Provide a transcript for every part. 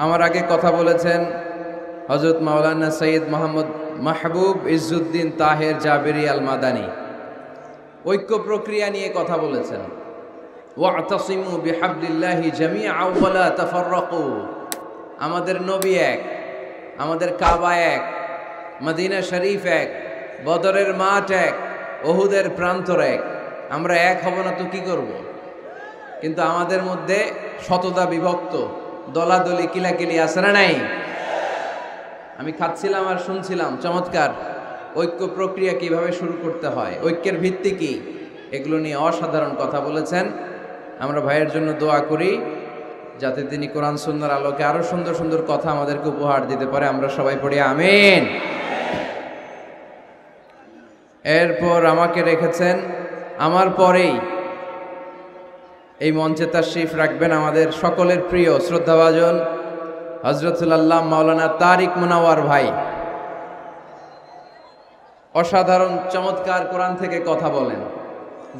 আমার আগে কথা বলেছেন হযরত মাওলানা সৈয়দ মোহাম্মদ মাহবুব ইজ্জুদ্দিন তাহের জাবেরি আল মাদানী। ঐক্য প্রক্রিয়া নিয়ে কথা বলেছেন। ওয়াতাসিমু বিহাবলিল্লাহি জামিআন ওয়া লা তাফাররাকু। আমাদের নবী এক, আমাদের কাবা এক, মদিনা শরীফ এক, বদরের মাঠ এক, ওহুদের প্রান্তর এক। আমরা এক হব না তো কি করব? কিন্তু আমাদের মধ্যে শততা বিভক্ত, দলাদলি কিলাকিলি আছে না নাই? আমি খাচ্ছিলাম আর শুনছিলাম চমৎকার ঐক্য প্রক্রিয়া কিভাবে শুরু করতে হয়, ঐক্যের ভিত্তি কি, এগুলো নিয়ে অসাধারণ কথা বলেছেন। আমরা ভাইয়ের জন্য দোয়া করি যাতে তিনি কোরআন সুন্নাহর আলোকে আরো সুন্দর সুন্দর কথা আমাদেরকে উপহার দিতে পারে। আমরা সবাই পড়ি আমিন। এরপর আমাকে রেখেছেন, আমার পরেই এই মঞ্চে তাশরীফ রাখবেন আমাদের সকলের প্রিয় শ্রদ্ধাভাজন হযরতুল আল্লাহ মাওলানা তারিক মুনাওয়ার ভাই। অসাধারণ চমৎকার কোরআন থেকে কথা বলেন,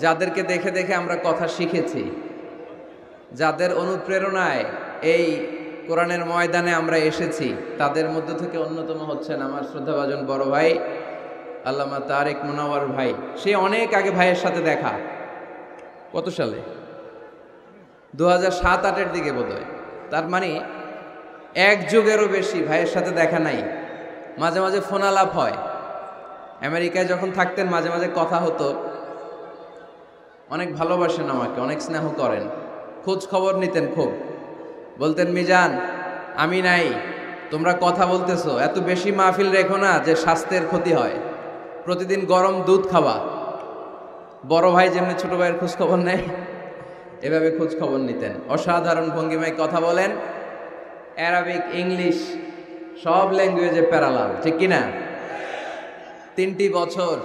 যাদেরকে দেখে দেখে আমরা কথা শিখেছি, যাদের অনুপ্রেরণায় এই কোরআনের ময়দানে আমরা এসেছি, তাদের মধ্য থেকে অন্যতম হচ্ছেন আমার শ্রদ্ধাভাজন বড় ভাই আল্লামা তারিক মুনাওয়ার ভাই। সে অনেক আগে ভাইয়ের সাথে দেখা, কত সালে? 2007-08 দিকে বোধহয়। তার মানে এক যুগেরও বেশি ভাইয়ের সাথে দেখা নাই। মাঝে মাঝে ফোন আলাপ হয়, আমেরিকায় যখন থাকতেন মাঝে মাঝে কথা হতো। অনেক ভালোবাসেন আমাকে, অনেক স্নেহ করেন, খোঁজ খবর নিতেন খুব। বলতেন, মিজান আমি নাই, তোমরা কথা বলতেছো, এত বেশি মাহফিল রেখো না যে স্বাস্থ্যের ক্ষতি হয়, প্রতিদিন গরম দুধ খাওয়া। বড় ভাই যেমনি ছোট ভাইয়ের খোঁজ খবর নেয়, এভাবে খোঁজ খবর নিতেন। অসাধারণ ভঙ্গিমায় কথা বলেন, অ্যারাবিক, ইংলিশ সব ল্যাঙ্গুয়েজে প্যারালাল, ঠিক কিনা? 3টি বছর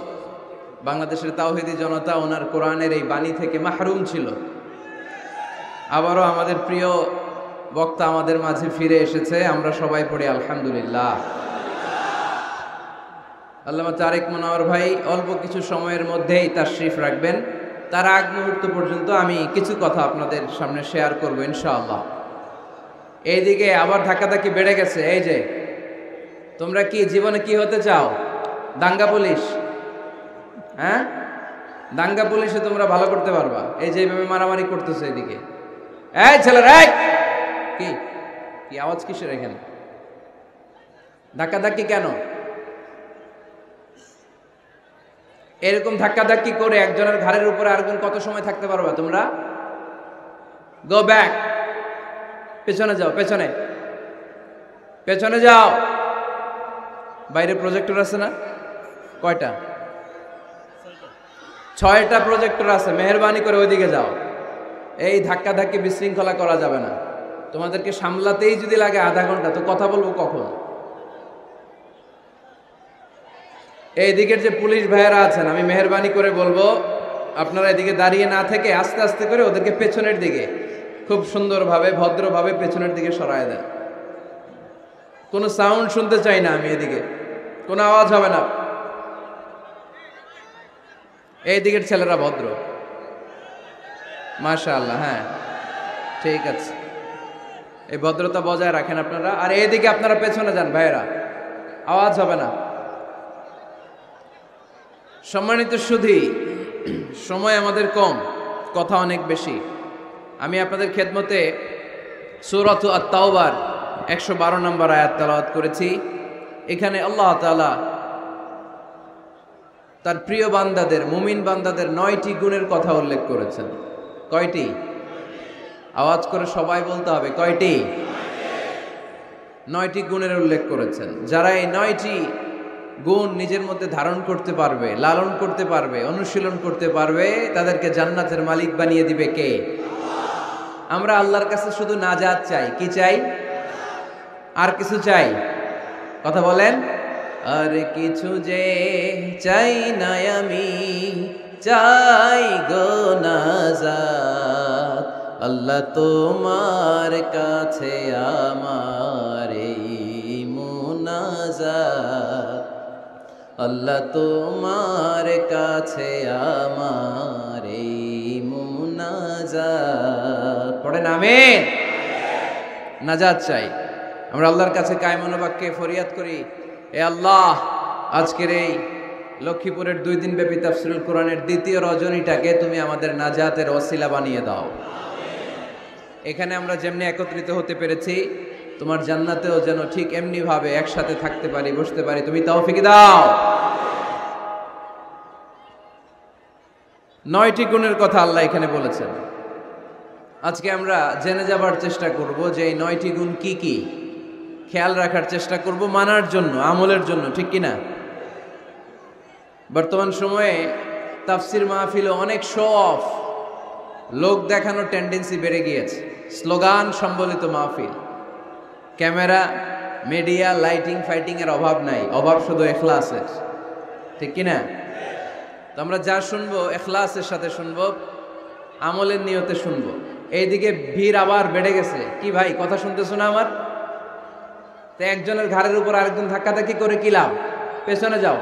বাংলাদেশের তাওহীদি জনতা ওনার কোরআনের এই বাণী থেকে মাহরুম ছিল। আবারও আমাদের প্রিয় বক্তা আমাদের মাঝে ফিরে এসেছে, আমরা সবাই পড়ি আলহামদুলিল্লাহ। আল্লামা তারিক মুনাওয়ার ভাই অল্প কিছু সময়ের মধ্যেই তাশরীফ রাখবেন। তার আগ মুহূর্ত পর্যন্ত আমি কিছু কথা আপনাদের সামনে শেয়ার করব ইনশাআল্লাহ। এইদিকে আবার ধাক্কাধাক্কি বেড়ে গেছে। এই যে তোমরা কি জীবনে কি হতে চাও? দাঙ্গা পুলিশ? হ্যাঁ, দাঙ্গা পুলিশে তোমরা ভালো করতে পারবা। এই যে এইভাবে মারামারি করতেছে এদিকে, এই ছেলেরা কি কি আওয়াজ কিসের এখানে? ধাক্কাধাক্কি কেন? এরকম ধাক্কাধাক্কি করে একজনের ঘাড়ের উপরে আরেকজন কত সময় থাকতে পারবা তোমরা? গো ব্যাক, পেছনে যাও, পেছনে পেছনে যাও। বাইরে প্রজেক্টর আছে না? কয়টা? 6টা প্রজেক্টর আছে। মেহেরবানি করে ওইদিকে যাও। এই ধাক্কাধাক্কি বিশৃঙ্খলা করা যাবে না। তোমাদেরকে সামলাতেই যদি লাগে আধা ঘন্টা, তো কথা বলবো কখন? এই দিকের যে পুলিশ ভাইয়েরা আছেন, আমি মেহেরবানি করে বলবো আপনারা এদিকে দাঁড়িয়ে না থেকে আস্তে আস্তে করে ওদেরকে পেছনের দিকে খুব সুন্দরভাবে ভদ্রভাবে পেছনের দিকে সরায় দেন। কোনো সাউন্ড শুনতে চাই না আমি, এদিকে কোনো আওয়াজ হবে না। এই দিকের ছেলেরা ভদ্র, মাশাআল্লাহ। হ্যাঁ, ঠিক আছে, এই ভদ্রতা বজায় রাখেন আপনারা। আর এইদিকে আপনারা পেছনে যান ভাইয়েরা, আওয়াজ হবে না। সম্মানিত সুধী, সময় আমাদের কম, কথা অনেক বেশি। আমি আপনাদের খেদমতে সূরাত আত-তাওবার 112 নম্বর আয়াত তেলাওয়াত করেছি। এখানে আল্লাহ তাআলা তার প্রিয় বান্দাদের, মুমিন বান্দাদের 9টি গুণের কথা উল্লেখ করেছেন। কয়টি? আওয়াজ করে সবাই বলতে হবে, কয়টি? 9টি গুণের উল্লেখ করেছেন। যারা এই 9টি গুণ নিজের মধ্যে ধারণ করতে পারবে, লালন করতে পারবে, অনুশীলন করতে পারবে, তাদেরকে জান্নাতের মালিক বানিয়ে দিবে কে? আমরা আল্লাহর কাছে শুধু নাজাত চাই। কি চাই? আর কিছু চাই? কথা বলেন। আর কিছু যে চাই না আমি, চাই গো নাজাত। আল্লাহ তোমার কাছে আমার এই মুনাজাত, আল্লাহ তোমার কাছে আমার এই মুনাজাত। পড়েন আমিন। নাজাত চাই। আমরা আল্লাহর কাছে কায়মনোবাক্যে ফরিয়াদ করি, এ আল্লাহ, আজকের এই লক্ষ্মীপুরের 2 দিন ব্যাপী তাফসীরুল কোরআনের দ্বিতীয় রজনীটাকে তুমি আমাদের নাজাতের ওসিলা বানিয়ে দাও। এখানে আমরা যেমনি একত্রিত হতে পেরেছি, তোমার জান্নাতেও যেন ঠিক এমনি ভাবে একসাথে থাকতে পারি, বসতে পারি, তুমি তৌফিক দাও। 9টি গুণের কথা আল্লাহ এখানে বলেছেন। আজকে আমরা জেনে যাবার চেষ্টা করব যে এই 9টি গুণ কি কি, খেয়াল রাখার চেষ্টা করব, মানার জন্য, আমলের জন্য, ঠিক কিনা? বর্তমান সময়ে তাফসির মাহফিলে অনেক শো অফ, লোক দেখানোর টেন্ডেন্সি বেড়ে গিয়েছে। স্লোগান সম্বলিত মাহফিল, ক্যামেরা, মিডিয়া, লাইটিং ফাইটিং এর অভাব নাই, অভাব শুধু ইখলাসের, ঠিক কিনা? তো আমরা যা শুনবো ইখলাসের সাথে শুনবো, আমলের নিয়তে শুনবো। এইদিকে ভিড় আবার বেড়ে গেছে। কি ভাই, কথা শুনতেছো না আমার? তো একজনের ঘাড়ের উপর আরেকজন ধাক্কাধাক্কি করে কি লাভ? পেছনে যাও,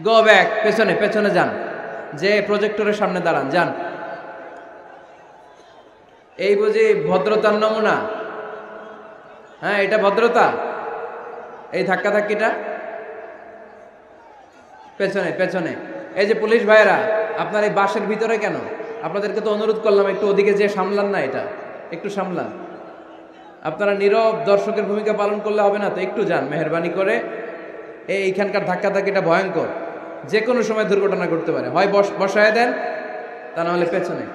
গো ব্যাক, পেছনে পেছনে যান, যে প্রজেক্টরের সামনে দাঁড়ান, যান। এই বুঝি ভদ্রতার নমুনা? হ্যাঁ, এটা ভদ্রতা? এই ধাক্কাধাক্কিটা? পেছনে পেছনে। এই যে পুলিশ ভাইরা, আপনার এই বাসের ভিতরে কেন? আপনাদেরকে তো অনুরোধ করলাম একটু ওদিকে যে সামলান না, এটা একটু সামলান। আপনারা নীরব দর্শকের ভূমিকা পালন করলে হবে না, তো একটু যান মেহেরবানি করে। এইখানকার ধাক্কাধাক্কিটা ভয়ঙ্কর, যে কোনো সময় দুর্ঘটনা ঘটতে পারে। হয় বসায় দেন, তা না হলে পেছনে।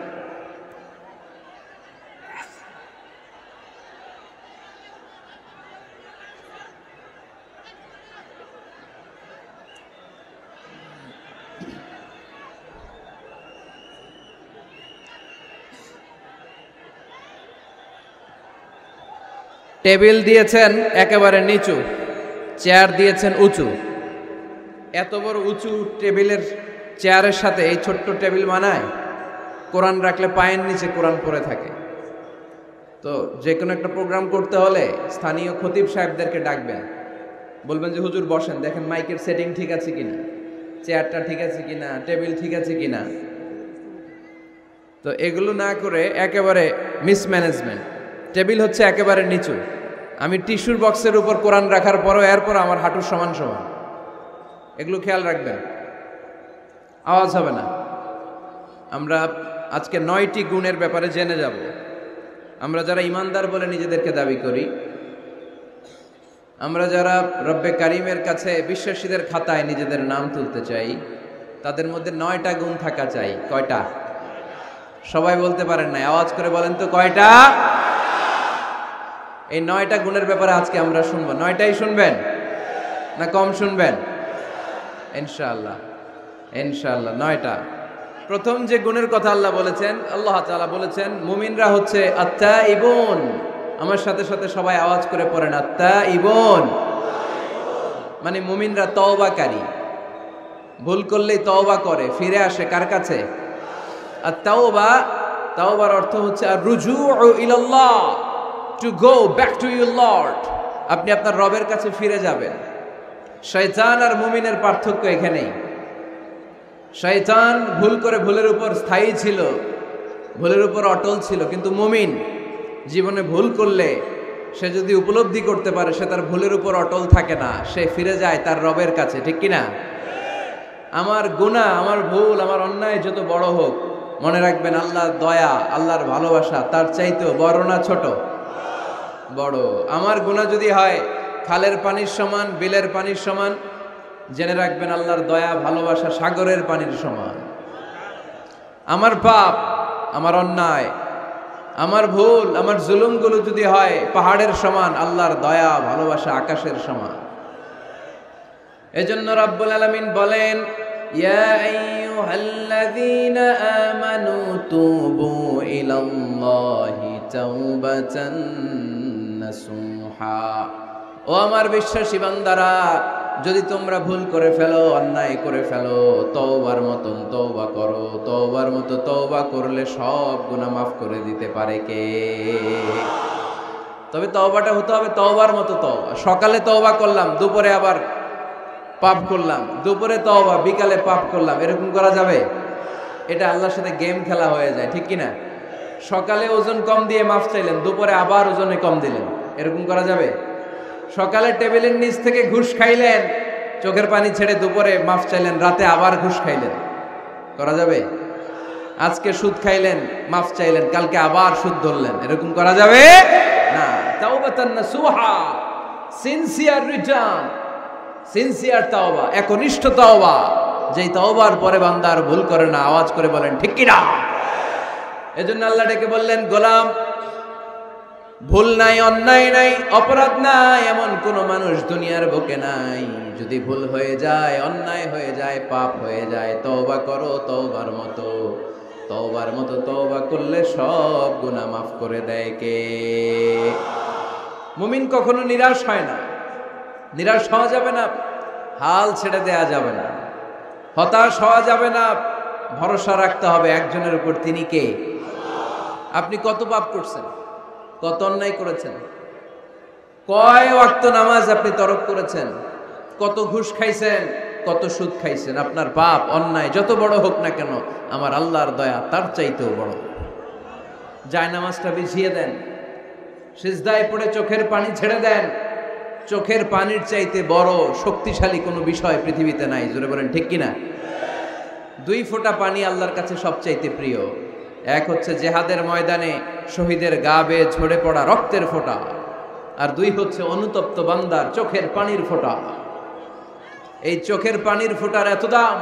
টেবিল দিয়েছেন একেবারে নিচু, চেয়ার দিয়েছেন উঁচু। এত বড় উঁচু টেবিলের চেয়ারের সাথে এই ছোট্ট টেবিল মানায়? কোরআন রাখলে পায়ের নিচে কোরআন পড়ে থাকে। তো যে কোনো একটা প্রোগ্রাম করতে হলে স্থানীয় খতিব সাহেবদেরকে ডাকবেন, বলবেন যে হুজুর বসেন, দেখেন মাইকের সেটিং ঠিক আছে কিনা, চেয়ারটা ঠিক আছে কিনা, টেবিল ঠিক আছে কিনা। তো এগুলো না করে একেবারে মিসম্যানেজমেন্ট। টেবিল হচ্ছে একেবারে নিচু, আমি টিস্যুর বক্সের উপর কোরআন রাখার পরও এরপর আমার হাঁটুর সমান সমান। এগুলো খেয়াল রাখবেন, আওয়াজ হবে না। আমরা আজকে 9টি গুণের ব্যাপারে জেনে যাব। আমরা যারা ইমানদার বলে নিজেদেরকে দাবি করি, আমরা যারা রব্বে কারিমের কাছে বিশ্বাসীদের খাতায় নিজেদের নাম তুলতে চাই, তাদের মধ্যে 9টা গুণ থাকা চাই। কয়টা? সবাই বলতে পারেন না, আওয়াজ করে বলেন তো কয়টা? এই 9টা গুণের ব্যাপারে আজকে আমরা শুনবো। 9টাই শুনবেন না কম শুনবেন? ইনশাআল্লাহ ইনশাআল্লাহ 9টা। প্রথম যে গুণের কথা আল্লাহ বলেছেন, আল্লাহ তাআলা বলেছেন মুমিনরা হচ্ছে আত্তাইবুন। আমার সাথে সাথে সবাই আওয়াজ করে পড়েন আত্তাইবুন। মানে মুমিনরা তওবাকারী, ভুল করলেই তওবা করে, ফিরে আসে কার কাছে? আত-তাওবা, তাওবার অর্থ হচ্ছে আর রুজুউ ইলাল্লাহ, to go back to your lord. আপনি আপনার রবের কাছে ফিরে যাবেন। শয়তান আর মুমিনের পার্থক্য এখানেই। শয়তান ভুল করে ভুলের উপর স্থায়ী ছিল, ভুলের উপর অটল ছিল, কিন্তু মুমিন জীবনে ভুল করলে সে যদি উপলব্ধি করতে পারে সে তার ভুলের উপর অটল থাকে না, সে ফিরে যায় তার রবের কাছে, ঠিক কিনা? আমার গুনাহ, আমার ভুল, আমার অন্যায় যত বড় হোক, মনে রাখবেন আল্লাহর দয়া, আল্লাহর ভালোবাসা তার চাইতেও বড় না ছোট? বড়। আমার গুনাহ যদি হয় খালের পানির সমান, বিলের পানির সমান, জেনে রাখবেন আল্লাহর দয়া ভালোবাসা সাগরের পানির সমান। আমার পাপ, আমার অন্যায়, আমার ভুল, আমার জুলুমগুলো যদি হয় পাহাড়ের সমান, আল্লাহর দয়া ভালোবাসা আকাশের সমান। এজন্য রাব্বুল আলামিন বলেন, ইয়া আইয়ুহাল্লাযীনা আমানু তুবু ইলাল্লাহি তাওবাতান নাসুহা। ও আমার বিশ্বাসী বান্দারা, যদি তোমরা ভুল করে ফেলো, অন্যায় করে ফেলো, তওবার মতন তওবা করো। তওবার মতো তওবা করলে সব গুনাহ মাফ করে দিতে পারে কে? তবে তওবাটা হতে হবে তওবার মতো তওবা। সকালে তওবা করলাম, দুপুরে আবার পাপ করলাম, দুপুরে তওবা, বিকালে পাপ করলাম, এরকম করা যাবে? এটা আল্লাহর সাথে গেম খেলা হয়ে যায়, ঠিক কিনা? সকালে ওজন কম দিয়ে মাফ চাইলেন, দুপুরে আবার ওজনে কম দিলেন, এরকম করা যাবে? সকালে টেবিলের নিচ থেকে ঘুষ খাইলেন, চোখের পানি ছেড়ে দুপুরে মাফ চাইলেন, রাতে আবার ঘুষ খাইলেন, করা যাবে? আজকে সুদ খাইলেন, মাফ চাইলেন, কালকে আবার সুদ ধরলেন, এরকম করা যাবে না। তাওবাতান নাসুহা, সিনসিয়ার রিটার্ন, সিনসিয়ার তাওবা, একনিষ্ঠ তাওবা, যেই তাওবার পরে বান্দা আর ভুল করে না। আওয়াজ করে বলেন ঠিক কি না? এজন্য আল্লাহ ডেকে বললেন, গোলাম, ভুল নাই, অন্যায় নাই, অপরাধ নাই, এমন কোন মানুষ দুনিয়ার বুকে নাই। যদি ভুল হয়ে যায়, অন্যায় হয়ে যায়, পাপ হয়ে যায়, তওবা করো তওবার মতো। তওবার মতো তওবা করলে সব গুনাহ মাফ করে দেয় কে? মুমিন কখনো নিরাশ হয় না, নিরাশ হওয়া যাবে না, হাল ছেড়ে দেয়া যাবে না, হতাশ হওয়া যাবে না। ভরসা রাখতে হবে একজনের উপর, তিনি কে? আপনি কত পাপ করছেন, কত অন্যায় করেছেন, কয় ওয়াক্ত নামাজ আপনি তরক করেছেন, কত ঘুষ খাইছেন, কত সুদ খাইছেন। আপনার পাপ অন্যায় যত বড় হোক না কেন, আমার আল্লাহর দয়া তার চাইতেও বড়। যায় নামাজটা বিছিয়ে দেন, সিজদায় পড়ে চোখের পানি ছেড়ে দেন। চোখের পানির চাইতে বড় শক্তিশালী কোনো বিষয় পৃথিবীতে নাই। জোরে বলেন ঠিক কিনা? 2 ফোঁটা পানি আল্লাহর কাছে সবচাইতে প্রিয়। এক হচ্ছে জেহাদের ময়দানে শহীদের গা বেয়ে ঝরে পড়া রক্তের ফোঁটা, আর 2 হচ্ছে অনুতপ্ত বান্দার চোখের পানির ফোঁটা। এই চোখের পানির ফোঁটার এত দাম,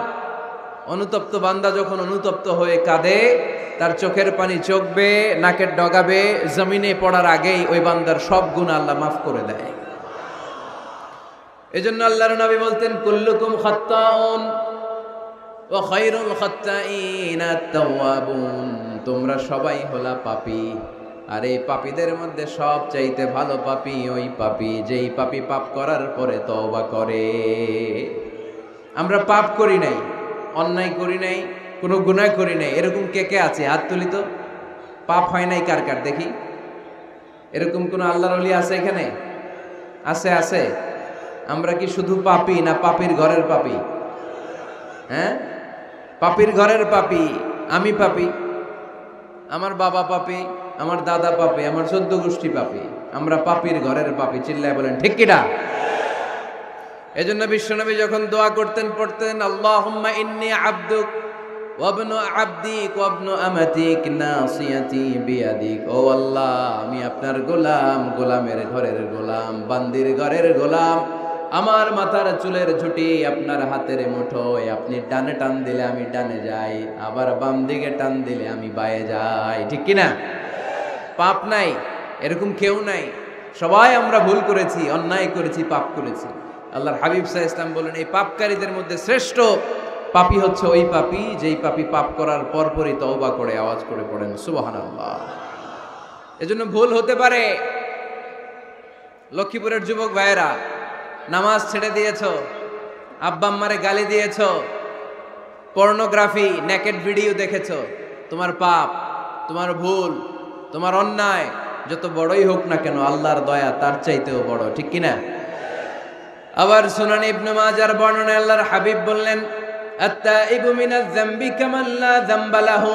অনুতপ্ত বান্দা যখন অনুতপ্ত হয়ে কাঁদে, তার চোখের পানি চোখ বেয়ে নাকের ডগাবে জমিনে পড়ার আগেই ওই বান্দার সব গুনাহ আল্লাহ মাফ করে দেয়। এজন্য আল্লাহর নবী বলতেন, কুল্লুকুম খাত্তাউন ওয়া খায়রুল খাত্তাইনা আত-তাওয়াবুন। তোমরা সবাই হলা পাপী, আর এই পাপীদের মধ্যে সব চাইতে ভালো পাপী ওই পাপী যেই পাপী পাপ করার পরে তওবা করে। আমরা পাপ করি নাই, অন্যায় করি নাই, কোনো গুনাহ করি নাই, এরকম কে কে আছে? হাত তুলি তো। পাপ হয় নাই কার কার দেখি? এরকম কোন আল্লাহর ওলি আছে এখানে? আছে? আছে। আমরা কি শুধু পাপী না পাপীর ঘরের পাপী? হ্যাঁ, পাপীর ঘরের পাপী। আমি পাপী, আমার বাবা পাপী, আমার দাদা পাপী, আমার 14 গোষ্ঠী পাপী। আমরা পাপীর ঘরের পাপী। চিল্লায় বলেন ঠিক কিনা? এজন্য বিশ্বনবী যখন দোয়া করতেন, পড়তেন, আল্লাহুম্মা ইন্নী আবদুক ওয়া ইবনু আবদিক ওয়া ইবনু আমাতিক নাসিয়াতি বিয়াদিক। ও আল্লাহ, আমি আপনার গোলাম, গোলামের ঘরের গোলাম, বান্দির ঘরের গোলাম। আমার মাথার চুলের ঝুঁটি আপনার হাতের মুঠোয়। আপনি ডানে টান দিলে আমি ডানে যাই, আবার বাম দিকে টান দিলে আমি বায়ে যাই। ঠিক কিনা? পাপ নাই এরকম কেউ নাই। সবাই আমরা ভুল করেছি, অন্যায় করেছি, পাপ করেছি। আল্লাহর হাবিব সাল্লাল্লাহু আলাইহি ওয়াসাল্লাম বলেন, এই পাপকারীদের মধ্যে শ্রেষ্ঠ পাপী হচ্ছে ওই পাপী যেই পাপী পাপ করার পরপরই তওবা করে। আওয়াজ করে পড়েন সুবহানাল্লাহ। এজন্য ভুল হতে পারে। লক্ষ্মীপুরের যুবক ভাইয়েরা, নামাজ ছেড়ে দিয়েছো, আব্বা আম্মারে গালি দিয়েছো, পর্নোগ্রাফি, নেকেড ভিডিও দেখেছো, তোমার পাপ, তোমার ভুল, তোমার অন্যায় যত বড়ই হোক না কেন, আল্লাহর দয়া তার চাইতেও বড়। ঠিক কিনা? আবার সুনান ইবনে মাজার বর্ণনায় আল্লাহর হাবিব বললেন, আত-তাইবু মিনাজ যামবি কামান লা যামবা লাহু।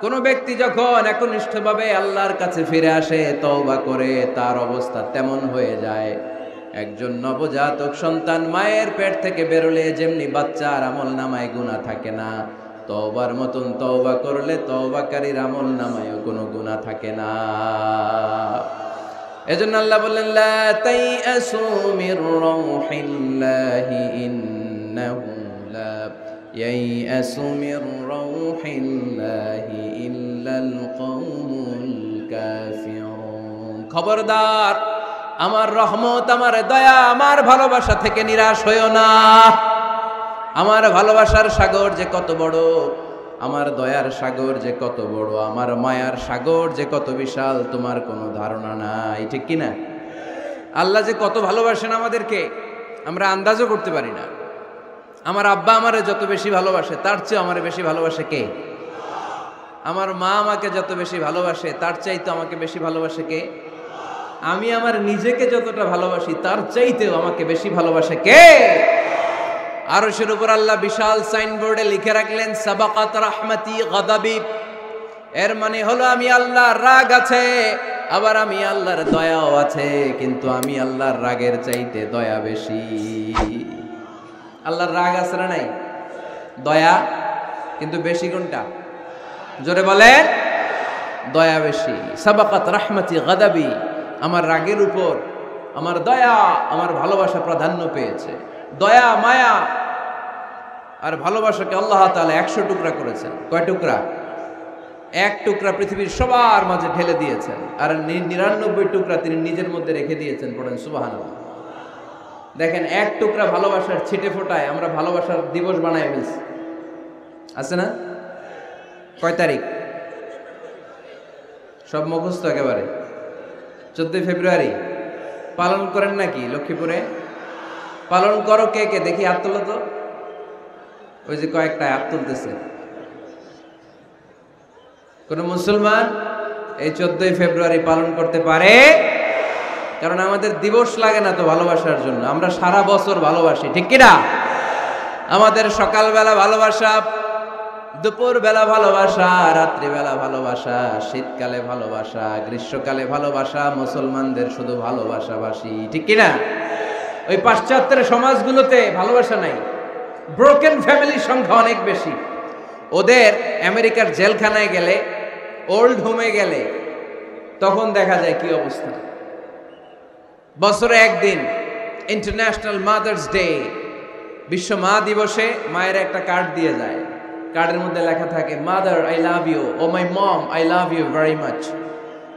কোন ব্যক্তি যখন একনিষ্ঠভাবে আল্লাহর কাছে ফিরে আসে, তওবা করে, তার অবস্থা তেমন হয়ে যায় একজন নবজাতক সন্তান মায়ের পেট থেকে বেরোলে যেমনি বাচ্চার আমলনামায় গুনাহ থাকে না, তওবার মতন তওবা করলে তওবাকারীর আমলনামায়ও কোনো গুনাহ থাকে না। এজন্য আল্লাহ বললেন, লা তাইআসু মির রাউহিল্লাহি ইন্নাহু লা ইয়াইআসু মির রাউহিল্লাহি ইল্লাল কওমুল কাফিরুন। খবরদার, আমার রহমত, আমার দয়া, আমার ভালোবাসা থেকে নিরাশ হইও না। আমার ভালোবাসার সাগর যে কত বড়, আমার দয়ার সাগর যে কত বড়, আমার মায়ার সাগর যে কত বিশাল, তোমার কোনো ধারণা নাই। ঠিক কিনা? আল্লাহ যে কত ভালোবাসেন আমাদেরকে আমরা আন্দাজও করতে পারি না। আমার আব্বা আমারে যত বেশি ভালোবাসে, তার চেয়ে আমারে বেশি ভালোবাসে কে? আমার মা আমাকে যত বেশি ভালোবাসে, তার চাইতে আমাকে বেশি ভালোবাসে কে? আমি আমার নিজেকে যতটা ভালোবাসি, তার চাইতেও আমাকে বেশি ভালোবাসে কে? আরশের উপর আল্লাহ বিশাল সাইনবোর্ডে লিখে রাখলেন, সাবাকাত রাহমাতি গাদাবি। এর মানে হলো আমি আল্লাহর রাগ আছে, আবার আমি আল্লাহর দয়াও আছে, কিন্তু আমি আল্লাহর রাগের চাইতে দয়া বেশি। আল্লাহর রাগ আছে না নাই? দয়া কিন্তু বেশি কোনটা? জোরে বলেন। দয়া বেশি। সাবাকাত রাহমাতি গাদাবি, আমার রাগের উপর আমার দয়া, আমার ভালোবাসা প্রাধান্য পেয়েছে। দয়া, মায়া আর ভালোবাসাকে আল্লাহ তাআলা 100 টুকরা করেছেন। কয় টুকরা? 1 টুকরা পৃথিবীর সবার মাঝে ঢেলে দিয়েছেন, আর 99 টুকরা তিনি নিজের মধ্যে রেখে দিয়েছেন। পড়েন সুবহানাল্লাহ। দেখেন, 1 টুকরা ভালোবাসার ছিটে ফোটায় আমরা ভালোবাসার দিবস বানায় ফেলছি, আছে না? কয় তারিখ? সব মুখস্থ একেবারে। 14 ফেব্রুয়ারি পালন করেন নাকি লক্ষ্মীপুরে? পালন করো কে কে? দেখি হাত তোলো তো। ওই যে কয়েকটা হাত তুলতেছে। কোন মুসলমান এই 14 ফেব্রুয়ারি পালন করতে পারে? কারণ আমাদের দিবস লাগে না তো ভালোবাসার জন্য, আমরা সারা বছর ভালোবাসি, ঠিক কিনা? আমাদের সকালবেলা ভালোবাসা, দুপুর বেলা ভালোবাসা, রাত্রিবেলা ভালোবাসা, শীতকালে ভালোবাসা, গ্রীষ্মকালে ভালোবাসা, মুসলমানদের শুধু ভালোবাসাবাসী, ঠিক কিনা? ওই পাশ্চাত্যের সমাজগুলোতে ভালোবাসা নাই, ব্রোকেন ফ্যামিলির সংখ্যা অনেক বেশি। ওদের আমেরিকার জেলখানায় গেলে, ওল্ড হোমে গেলে তখন দেখা যায় কি অবস্থা। বছরে একদিন ইন্টারন্যাশনাল মাদার্স ডে, বিশ্ব মা দিবসে মায়ের একটা কার্ড দিয়ে যায়। কার্ডের মধ্যে লেখা থাকে, mother I love you, oh my mom I love you very much.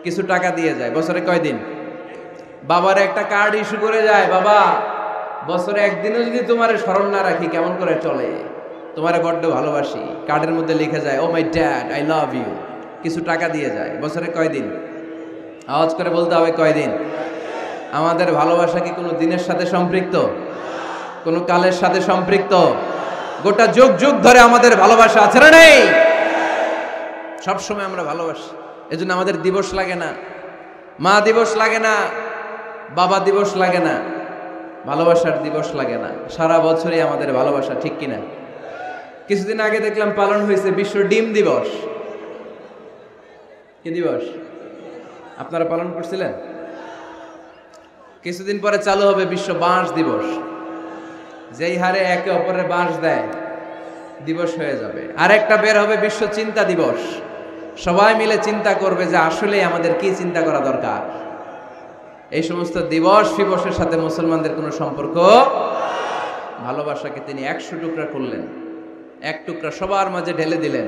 কিছু টাকা দিয়ে যায়। বছরে কয়দিন? বাবার একটা কার্ড ইস্যু করে যায়, বাবা বছরে একদিনও যদি তোমার স্মরণ না রাখি কেমন করে চলে, তোমারে বড্ড ভালোবাসি। কার্ডের মধ্যে লিখে যায়, oh my dad I love you. কিছু টাকা দিয়ে যায়। বছরে কয়দিন? আওয়াজ করে বলতে হবে, কয়দিন? আমাদের ভালোবাসা কি কোনো দিনের সাথে সম্পৃক্ত? কোনো কালের সাথে সম্পৃক্ত? গোটা যুগ যুগ ধরে আমাদের ভালোবাসা আছে না নেই? সবসময় আমরা ভালোবাসি। এজন্য আমাদের দিবস লাগে না, মা দিবস লাগে না, বাবা দিবস লাগে না, ভালোবাসার দিবস লাগে না। সারা বছরই আমাদের ভালোবাসা, ঠিক কিনা? কিছুদিন আগে দেখলাম পালন হয়েছে বিশ্ব ডিম দিবস। কি দিবস? আপনারা পালন করছিলেন? কিছুদিন পরে চালু হবে বিশ্ব বাঁশ দিবস। যেই হারে একে অপরের বাঁশ দেয় দিবস হয়ে যাবে। আর একটা বের হবে বিশ্ব চিন্তা দিবস। সবাই মিলে চিন্তা করবে যে আসলে আমাদের কি চিন্তা করা দরকার। এই সমস্ত দিবস ফিবসের সাথে মুসলমানদের কোনো সম্পর্ক। ভালোবাসাকে তিনি 100 টুকরা করলেন, 1 টুকরা সবার মাঝে ঢেলে দিলেন,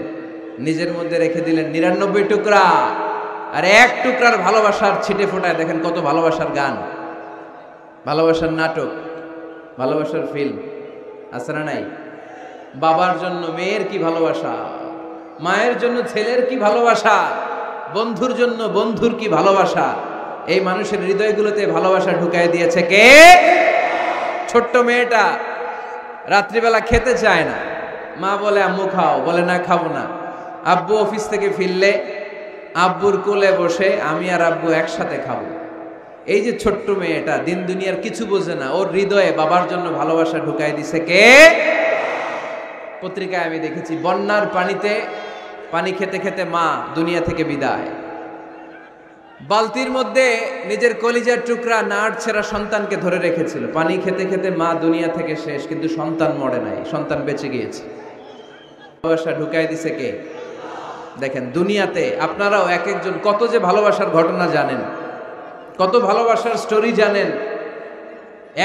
নিজের মধ্যে রেখে দিলেন 99 টুকরা। আর 1 টুকরার ভালোবাসার ছিটে ফোটায় দেখেন কত ভালোবাসার গান, ভালোবাসার নাটক, ভালোবাসার ফিল্ম আছে না নাই? বাবার জন্য মেয়ের কি ভালোবাসা, মায়ের জন্য ছেলের কি ভালোবাসা, বন্ধুর জন্য বন্ধুর কি ভালোবাসা। এই মানুষের হৃদয়গুলোতে ভালোবাসা ঢুকাই দিয়েছে কে? ছোট্ট মেয়েটা রাত্রিবেলা খেতে চায় না, মা বলে আম্মু খাও, বলে না খাবো না। আব্বু অফিস থেকে ফিরলে আব্বুর কোলে বসে আমি আর আব্বু একসাথে খাবো। এই যে ছোট্ট মেয়েটা দিন দুনিয়ার কিছু বোঝে না, ওর হৃদয়ে বাবার জন্য ভালোবাসা ঢুকাই দিছে কে? পত্রিকায় আমি দেখেছি, বন্যার পানিতে পানি খেতে খেতে মা দুনিয়া থেকে বিদায়। বালতির মধ্যে নিজের কলিজার টুকরা নাড় ছেঁড়া সন্তানকে ধরে রেখেছিল। পানি খেতে খেতে মা দুনিয়া থেকে শেষ, কিন্তু সন্তান মরে নাই, সন্তান বেঁচে গিয়েছে। ভালোবাসা ঢুকাই দিছে কে? দেখেন দুনিয়াতে আপনারাও এক একজন কত যে ভালোবাসার ঘটনা জানেন, কত ভালোবাসার স্টোরি জানেন।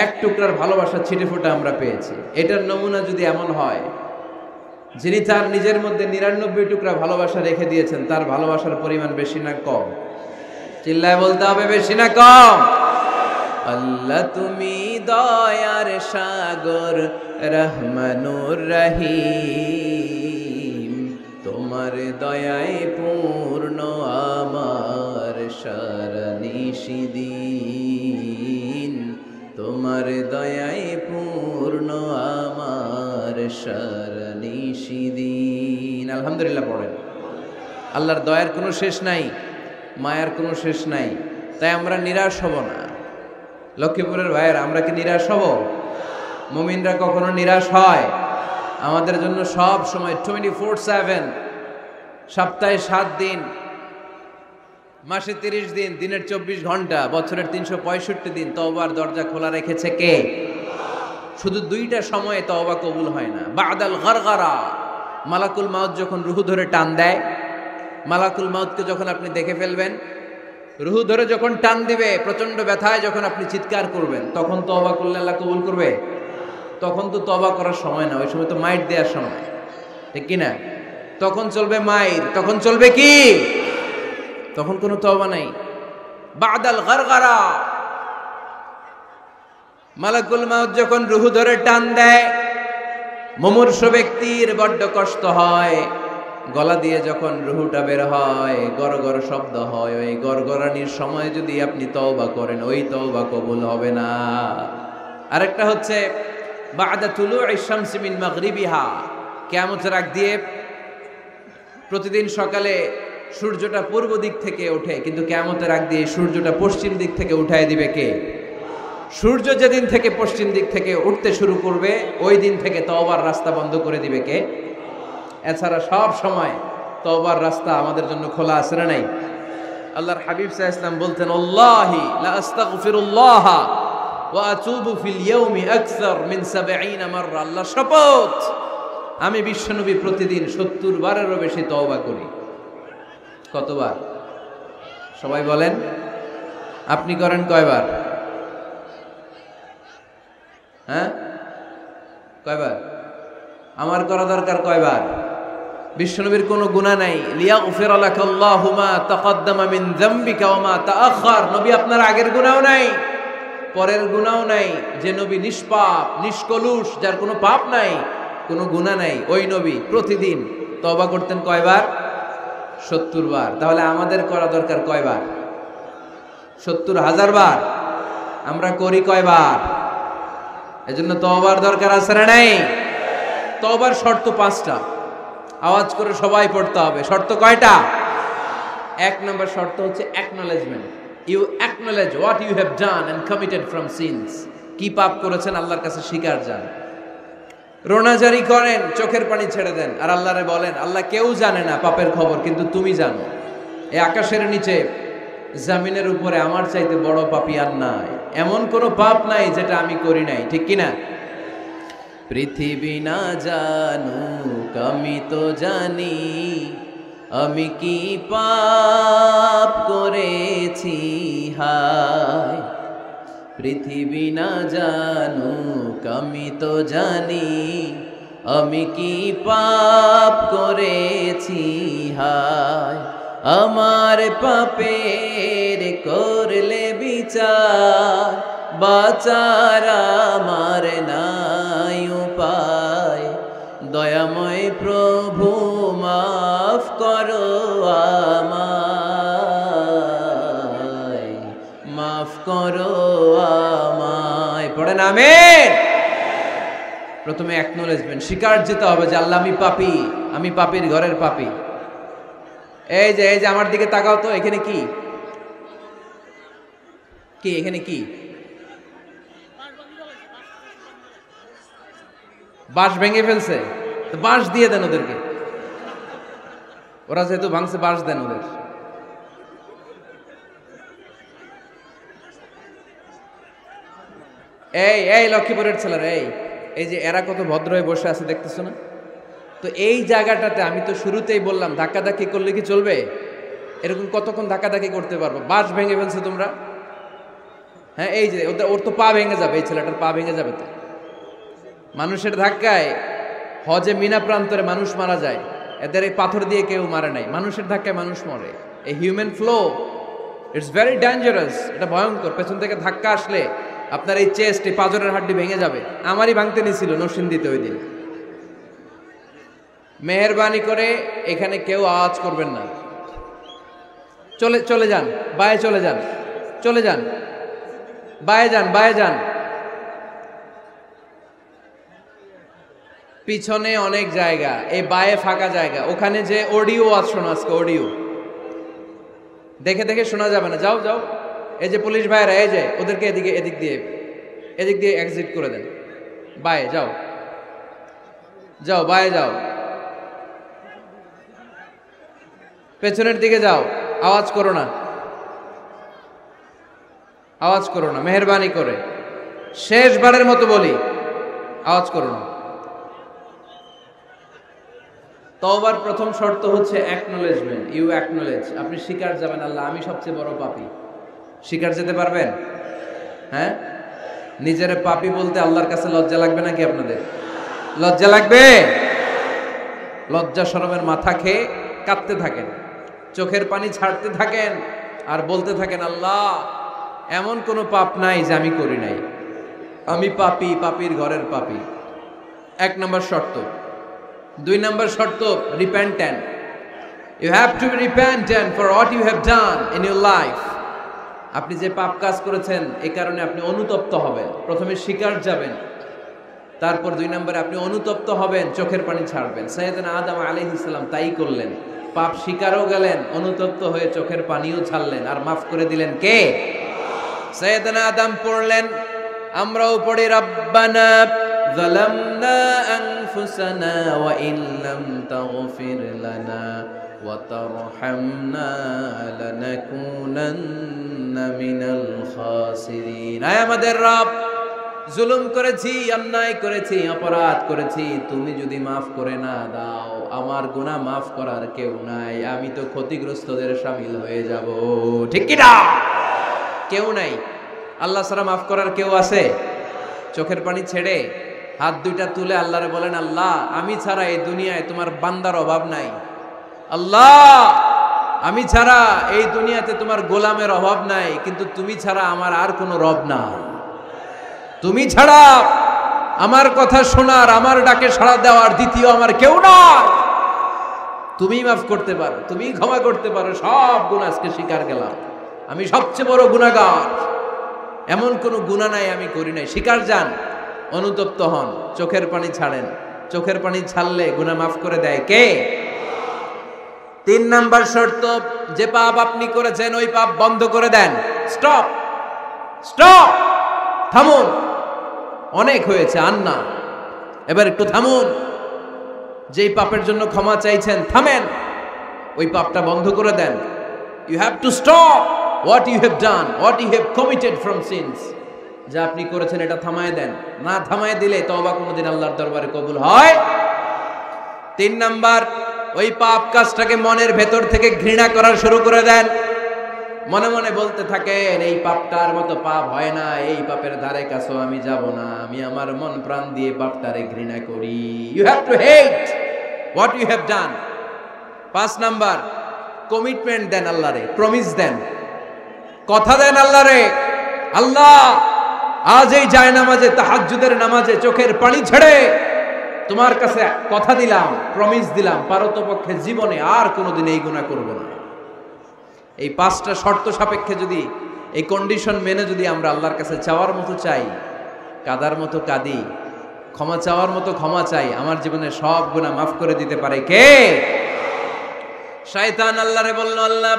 1 টুকরার ভালোবাসা ছিটে ফোটা আমরা পেয়েছি। এটার নমুনা যদি এমন হয়, যিনি তার নিজের মধ্যে 99 টুকরা ভালোবাসা রেখে দিয়েছেন, তার ভালোবাসার পরিমাণ বেশি না কম? চিল্লায় বলতে হবে, বেশি না কম? আল্লাহ তুমি দয়ার সাগর, রহমানুর রহিম, তোমার দয়ায় পূর্ণ আমার সারা নিশিদিন, তোমার দয়ায় পূর্ণ আমার সারা নিশিদিন। আলহামদুলিল্লাহ পড়েন। আল্লাহর দয়ার কোনো শেষ নাই, মায়ার কোনো শেষ নাই। তাই আমরা নিরাশ হব না। লক্ষ্মীপুরের ভাইয়েরা, আমরা কি নিরাশ হব? মুমিনরা কখনো নিরাশ হয়? আমাদের জন্য সব সময় 24/7 সপ্তাহে 7 দিন, মাসে 30 দিন, দিনের 24 ঘন্টা, বছরের 365 দিন তওবার দরজা খোলা রেখেছে কে? শুধু 2টা সময়ে তওবা কবুল হয় না। বাদাল গারগারা, মালাকুল মাউত যখন রুহু ধরে টান দেয়, মালাকুল মাউতকে যখন আপনি দেখে ফেলবেন, রুহু ধরে যখন টান দিবে, প্রচন্ড ব্যথায় যখন আপনি চিৎকার করবেন, তখন তওবা করলে আল্লাহ কবুল করবে? তখন তো তওবা করার সময় না, ওই সময় তো মাইর দেওয়ার সময়, ঠিক কি না? তখন চলবে মাইর, তখন চলবে কি? তখন কোনো তওবা নাই। বাদাল গারগারা, মালাকুল মাউত যখন রুহু ধরে টান দেয়, মুমূর্ষ ব্যক্তির বড্ড কষ্ট হয়, গলা দিয়ে যখন রুহুটা বের হয়, গড়গড় শব্দ হয়, ওই গড়গড়ানির সময় যদি আপনি তওবা করেন, ওই তওবা কবুল হবে না। আরেকটা হচ্ছে বাদা তুলুই শামসি মিন মাগরিবিহা, কিয়ামতের আগ দিয়ে প্রতিদিন সকালে সূর্যটা পূর্ব দিক থেকে ওঠে, কিন্তু কিয়ামতের আগ দিয়ে সূর্যটা পশ্চিম দিক থেকে উঠায় দিবে কে? সূর্য যেদিন থেকে পশ্চিম দিক থেকে উঠতে শুরু করবে, ওই দিন থেকে তওবার রাস্তা বন্ধ করে দিবে কে? এছাড়া সব সময় তওবার রাস্তা আমাদের জন্য খোলা আছে না নাই? আল্লাহর হাবিব সাল্লাল্লাহু আলাইহি ওয়াসাল্লাম বলতেন, আল্লাহি লা আস্তাগফিরুল্লাহ ওয়া আতুবু ফিল ইয়াউমি আকসার মিন 70 মাররা। আল্লাহ শপথ, আমি বিশ্বনবী প্রতিদিন 70 বারেরও বেশি তওবা করি। কতবার? সবাই বলেন, আপনি করেন কয়বার? হ্যাঁ, কয়বার? আমার করা দরকার কয়বার? বিশ্বনবীর কোনো গুনাহ নাই। লিয়াগফিরা লাকাল্লাহু মা তাকদ্দামা মিন যামবিকা ওয়া মা তাআখার। নবী আপনার আগের গুনাহও নাই, পরের গুনাহও নাই। যে নবী নিষ্পাপ, নিষ্কলুষ, যার কোনো পাপ নাই, কোনো গুনাহ নাই, ওই নবী প্রতিদিন তওবা করতেন কয়বার? 70 বার। তাহলে আমাদের করা দরকার কয়বার? 70,000 বার। আমরা করি কয়বার? এজন্য তওবার দরকার আছে না নাই? তওবার শর্ত 5টা, আওয়াজ করে সবাই পড়তে হবে। শর্ত কয়টা? 1 নম্বর শর্ত হচ্ছে acknowledgement. You acknowledge what you have done and committed from sins. কি পাপ করেছেন আল্লাহর কাছে স্বীকার যান। রোনাজারি করেন, চোখের পানি ছেড়ে দেন, আর আল্লাহরে বলেন, আল্লাহ কেউ জানে না পাপের খবর, কিন্তু তুমি জানো। এই আকাশের নিচে, জমিনের উপরে আমার চাইতে বড় পাপী আর নাই। এমন কোনো পাপ নাই যেটা আমি করি নাই, ঠিক কিনা? পৃথিবী না জানুক, আমি তো জানি আমি কি পাপ করেছি। হায়, পৃথিবী না জানুক, আমি তো জানি আমি কি পাপ করেছি। হায়, আমার পাপের করলে বিচার, বাঁচার আমার নাই উপায়। দয়াময় প্রভু মাফ করো আমায়, মাফ করো আমায়। পড়েন আমিন। প্রথমে অ্যাকনলেজমেন্ট, স্বীকার যেতে হবে যে আল্লাহ আমি পাপী, আমি পাপীর ঘরের পাপী। এই যে আমার দিকে তাকাও তো, এখানে কি কি এখানে কি? বাঁশ ভেঙে ফেলছে, তো বাঁশ দিয়ে দেন ওদেরকে। ওরা যেহেতু ভাঙছে, বাঁশ দেন ওদের। এই লক্ষ্মীপুরের ছেলেরা, এই যে এরা কত ভদ্র হয়ে বসে আছে দেখতেছো না? তো এই জায়গাটাতে আমি তো শুরুতেই বললাম, ধাক্কাধাক্কি করলে কি চলবে? এরকম কতক্ষণ ধাক্কাধাক্কি করতে পারবো? বাঁশ ভেঙে ফেলছে তোমরা। হ্যাঁ, এই যে ওর তো পা ভেঙে যাবে, এই ছেলেটার পা ভেঙে যাবে। তো মানুষের ধাক্কায় হজে মিনা প্রান্তরে মানুষ মারা যায়, এদের এই পাথর দিয়ে কেউ মারে নাই, মানুষের ধাক্কায় মানুষ মরে। এই human flow, it's very dangerous. এটা ভয়ঙ্কর। পেছন থেকে ধাক্কা আসলে আপনার এই চেস্ট, এই পাঁজরের হাড্ডি ভেঙে যাবে। আমারই ভাঙতে নিছিল নরসিংদীতে ওই দিন। মেহেরবানি করে এখানে কেউ আওয়াজ করবেন না। চলে যান, বায়ে চলে যান, চলে যান, বায়ে যান, বায়ে যান। পিছনে অনেক জায়গা, এই বায়ে ফাঁকা জায়গা, ওখানে যে অডিও আজ শোনো, আজকে অডিও দেখে দেখে শোনা যাবে না। যাও যাও, এই যে পুলিশ ভাইরা, এই যে ওদেরকে এদিক দিয়ে এক্সিট করে দেন। বায়ে যাও, যাও বায়ে যাও। পেছনের দিকে যাও, আওয়াজ করো না, আওয়াজ করো না, মেহেরবানি করে শেষবারের মতো বলি, আওয়াজ করো না। তওবার প্রথম শর্ত হচ্ছে অ্যাকনলেজমেন্ট। ইউ অ্যাকনলেজ, আপনি স্বীকার যাবেন আল্লাহ আমি সবচেয়ে বড় পাপী। স্বীকার যেতে পারবেন? হ্যাঁ, নিজের পাপী বলতে আল্লাহর কাছে লজ্জা লাগবে নাকি? আপনাদের লজ্জা লাগবে? লজ্জা শরমের মাথা খেয়ে কাঁদতে থাকেন, চোখের পানি ছাড়তে থাকেন, আর বলতে থাকেন আল্লাহ এমন কোনো পাপ নাই যে আমি করি নাই, আমি পাপী, পাপীর ঘরের পাপী। 1 নম্বর শর্ত। 2 নম্বর শর্ত, repentant. You have to be repentant for what you have done in your life. আপনি যে পাপ কাজ করেছেন এই কারণে আপনি অনুতপ্ত হবেন। প্রথমে স্বীকার যাবেন, তারপর 2 নম্বরে আপনি অনুতপ্ত হবেন, চোখের পানি ছাড়বেন। সাইয়েদনা আদম আলাইহিস সালাম তাই করলেন, পাপ স্বীকারও গেলেন, অনুতপ্ত হয়ে চোখের পানিও ছাড়লেন, আর মাফ করে দিলেন কে? সাইয়েদনা আদম পড়লেন, আমরাও পড়ি রব্বানা যালামনা আনফুসানা ওয়া ইন লাম তাগফির লানা ওয়া তারহামনা লানাকুনান্না মিনাল খাসিরিন। আয় আমাদের রব, জুলুম করেছি, অন্যায় করেছি, অপরাধ করেছি, তুমি যদি মাফ করে না দাও আমার গুনাহ মাফ করার কেউ নাই, আমি তো ক্ষতিগ্রস্তদের শামিল হয়ে যাব। ঠিক কি না? কেউ নাই, আল্লাহ ছাড়া মাফ করার কেউ আছে? চোখের পানি ছেড়ে হাত দুইটা তুলে আল্লাহরে বলেন, আল্লাহ আমি ছাড়া এই দুনিয়ায় তোমার বান্দার অভাব নাই, আল্লাহ আমি ছাড়া এই দুনিয়াতে তোমার গোলামের অভাব নাই, কিন্তু তুমি ছাড়া আমার আর কোনো রব নাই, তুমি ছাড়া আমার কথা শোনার, আমার ডাকে সাড়া দেওয়ার দ্বিতীয় আমার কেউ নাই, তুমি মাফ করতে পারো, তুমি ক্ষমা করতে পারো, সব গুনাহ আজকে স্বীকার গেলাম, আমি সবচেয়ে বড় গুনাহগার, এমন কোনো গুনাহ নাই আমি করি নাই। স্বীকার যান, অনুতপ্ত হন, চোখের পানি ছাড়েন, চোখের পানি ছাড়লে গুনাহ মাফ করে দেয় কে? 3 নাম্বার শর্ত, যে পাপ আপনি করেছেন ওই পাপ বন্ধ করে দেন। স্টপ, স্টপ, থামুন, অনেক হয়েছে, আর না, এবার একটু থামুন। যেই পাপের জন্য ক্ষমা চাইছেন থামেন, ওই পাপটা বন্ধ করে দেন। You have to stop what you have done, what you have committed from sins. যা আপনি করেছেন এটা থামায় দেন, না থামায় দিলে তওবা কোনোদিন আল্লাহর দরবারে কবুল হয়। 3 নাম্বার, ওই পাপ কাজটাকে মনের ভেতর থেকে ঘৃণা করা শুরু করে দেন। মনে মনে বলতে থাকেন এই পাপটার মতো পাপ হয় না, এই পাপের ধারে কাছেও আমি যাব না, আমি আমার মন প্রাণ দিয়ে পাপটারে ঘৃণা করি। You have to hate what you have done. 5 number, commitment দেন আল্লাহরে, প্রমিস দেন, কথা দেন আল্লাহরে, আল্লাহ আজ এই জায়নামাজে, তাহাজ্জুদের নামাজে চোখের পানি ছেড়ে তোমার কাছে কথা দিলাম, প্রমিস দিলাম, পারতপক্ষে জীবনে আর কোনোদিন এই গুনাহ করব না। এই 5টা শর্ত সাপেক্ষে যদি, এই কন্ডিশন মেনে যদি আমরা আল্লাহর কাছে চাওয়ার মতো চাই, কাদার মতো কাঁদি, ক্ষমা চাওয়ার মতো ক্ষমা চাই, আমার জীবনে সব গুনাহ মাফ করে দিতে পারে কে? শয়তান আল্লাহরে বলল, আল্লাহ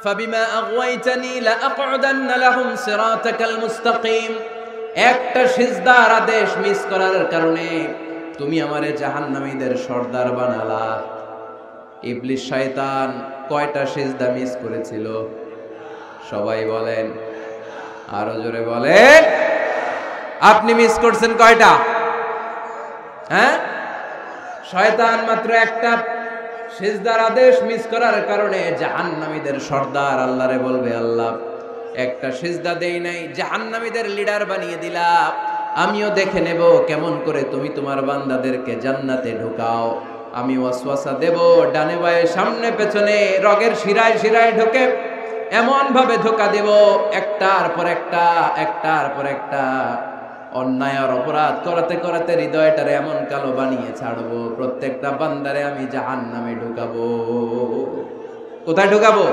ফাবিমা আগওয়াইতানি লাআকউদান্না লাহুম সিরাতাকাল মুস্তাকিম। একটা সিজদার আদেশ মিস করার কারণে তুমি আমারে জাহান্নামীদের সর্দার বানালা। ইবলিস শয়তান কয়টা সিজদা মিস করেছিল? সবাই বলেন, আরো জোরে বলেন। আপনি মিস করছেন কয়টা? হ্যাঁ, শয়তান মাত্র একটা সিজদার আদেশ মিস করার কারণে জাহান্নামীদের সর্দার আল্লাহরে বলবে, আল্লাহ একটা সিজদা দেই নাই, জাহান্নামীদের লিডার বানিয়ে দিলা, আমিও দেখে নেব কেমন করে তুমি তোমার বান্দাদেরকে জান্নাতে ঢুকাও। আমি ওয়াসওয়াসা দেব, ডানে বায়ে সামনে পেছনে রগের শিরায় শিরায় ঢোকে, এমন ভাবে ধোকা দেব, একটার পর একটা, একটার পর একটা অন্যায় আর অপরাধ করাতে করাতে হৃদয়টারে এমন কালো বানিয়ে ছাড়বো, প্রত্যেকটা বান্দারে আমি জাহান্নামে ঢুকাবো। কোথায় ঢুকাবো?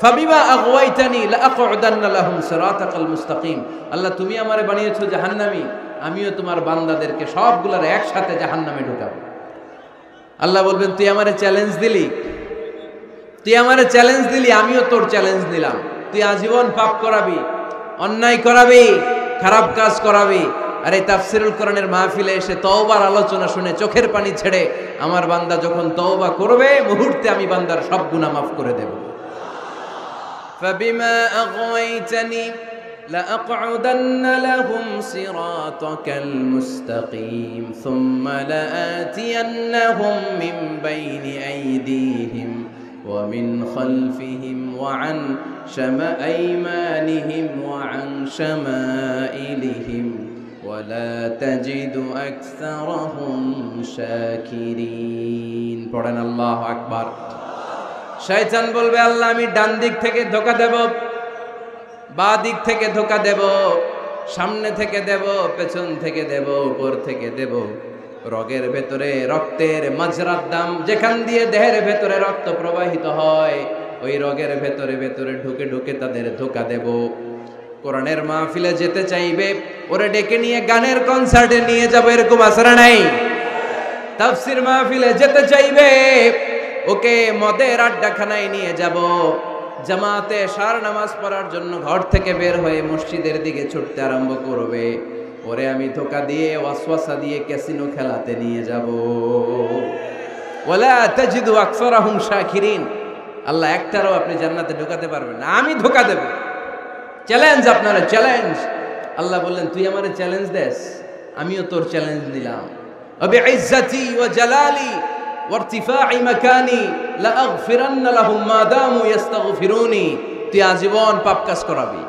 ফাবিমা আগওয়াইতানি লাআকউদান্না লাহুম সিরাতাকাল মুস্তাকিম। আল্লাহ তুমি আমারে বানিয়েছো জাহান্নামী, আমিও তোমার বান্দাদেরকে সবগুলার একসাথে জাহান্নামে ঢুকাবো। আল্লাহ বলবেন, তুই আমারে চ্যালেঞ্জ দিলি, তুই আমারে চ্যালেঞ্জ দিলি, আমিও তোর চ্যালেঞ্জ নিলাম। তুই আজীবন পাপ করাবি, অন্যায় করাবি, খারাপ কাজ করাবি, আর এই তাফসিরুল কোরআনের মাহফিলে এসে তওবার আলোচনা শুনে চোখের পানি ছেড়ে আমার বান্দা যখন তওবা করবে মুহূর্তে আমি বান্দার সব গুনাহ মাফ করে দেব। ফাবিমা আগওয়াইতানি لأقعدن لهم صراطك المستقيم ثم لآتينهم من بين أيديهم ومن خلفهم وعن أيمانهم وعن شمائلهم ولا تجد أكثرهم شاكرين পড়েন আল্লাহু আকবার। শয়তান বলবে আল্লাহ আমি ডান দিক থেকে ধোঁকা দেব, বাঁ দিক থেকে ধোঁকা দেব, সামনে থেকে দেব, পেছন থেকে দেব, উপর থেকে দেব। রগের ভেতরে রক্তের মাজরার দাম, যেখান দিয়ে দেহের ভেতরে রক্ত প্রবাহিত হয় ওই রগের ভেতরে ভেতরে ঢুকে ঢুকে তাদের ধোঁকা দেব। কোরআনের মাহফিলে যেতে চাইবে ওরে ডেকে নিয়ে গানের কনসার্টে নিয়ে যাব, এরকম আসরা নাই? তাফসীর মাহফিলে যেতে চাইবে ওকে মদের আড্ডাখানায় নিয়ে যাব, জামাতে সার নামাজ পড়ার জন্য ঘর থেকে বের হয়ে মসজিদের দিকে ছুটতে আরম্ভ করবে, ওরে আমি ধোঁকা দিয়ে ওয়াসওয়াসা দিয়ে ক্যাসিনো খেলাতে নিয়ে যাব। ওয়ালা তাজিদু আকসারাহুম শাকিরিন, আল্লাহ একটারও আপনি জান্নাতে ঢোকাতে পারবেন না, আমি ধোঁকা দেব। চ্যালেঞ্জ, আপনারা চ্যালেঞ্জ। আল্লাহ বললেন তুই আমারে চ্যালেঞ্জ দেস, আমিও তোর চ্যালেঞ্জ নিলাম। বিইজ্জাতি ওয়া জালালি ওয়ারতিফাই মাকানি লাআগফিরান্না লাহুম মা দামু ইস্তাগফিরুনি। তুই আজীবন পাপ কাজ করাবি,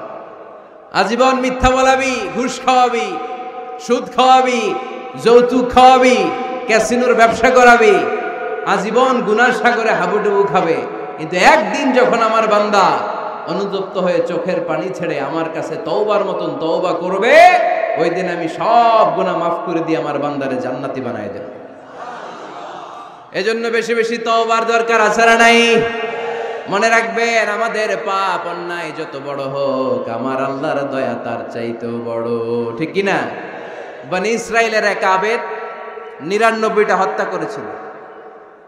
আজীবন মিথ্যা বলাবি, ঘুষ খাওয়াবি, সুদ খাওয়াবি, যৌতুক খাওয়াবি, ক্যাসিনোর ব্যবসা করাবি, আজীবন গুনার সাগরে হাবুডুবু খাবে। কিন্তু একদিন যখন আমার বান্দা অনুতপ্ত হয়ে চোখের পানি ছেড়ে আমার কাছে তওবার মতন তওবা করবে, ওই দিন আমি সব গুনাহ মাফ করে দিয়ে আমার বান্দারে জান্নাতি বানায় দেব। এজন্য বেশি বেশি তওবার দরকার আছে না নাই? মনে রাখবেন আমাদের পাপ অন্যায় যত বড় হোক আমার আল্লাহর দয়া তার চাইতেও বড়, ঠিক কি না? বনি ইসরাইলের এক আবেদ 99টা হত্যা করেছিল।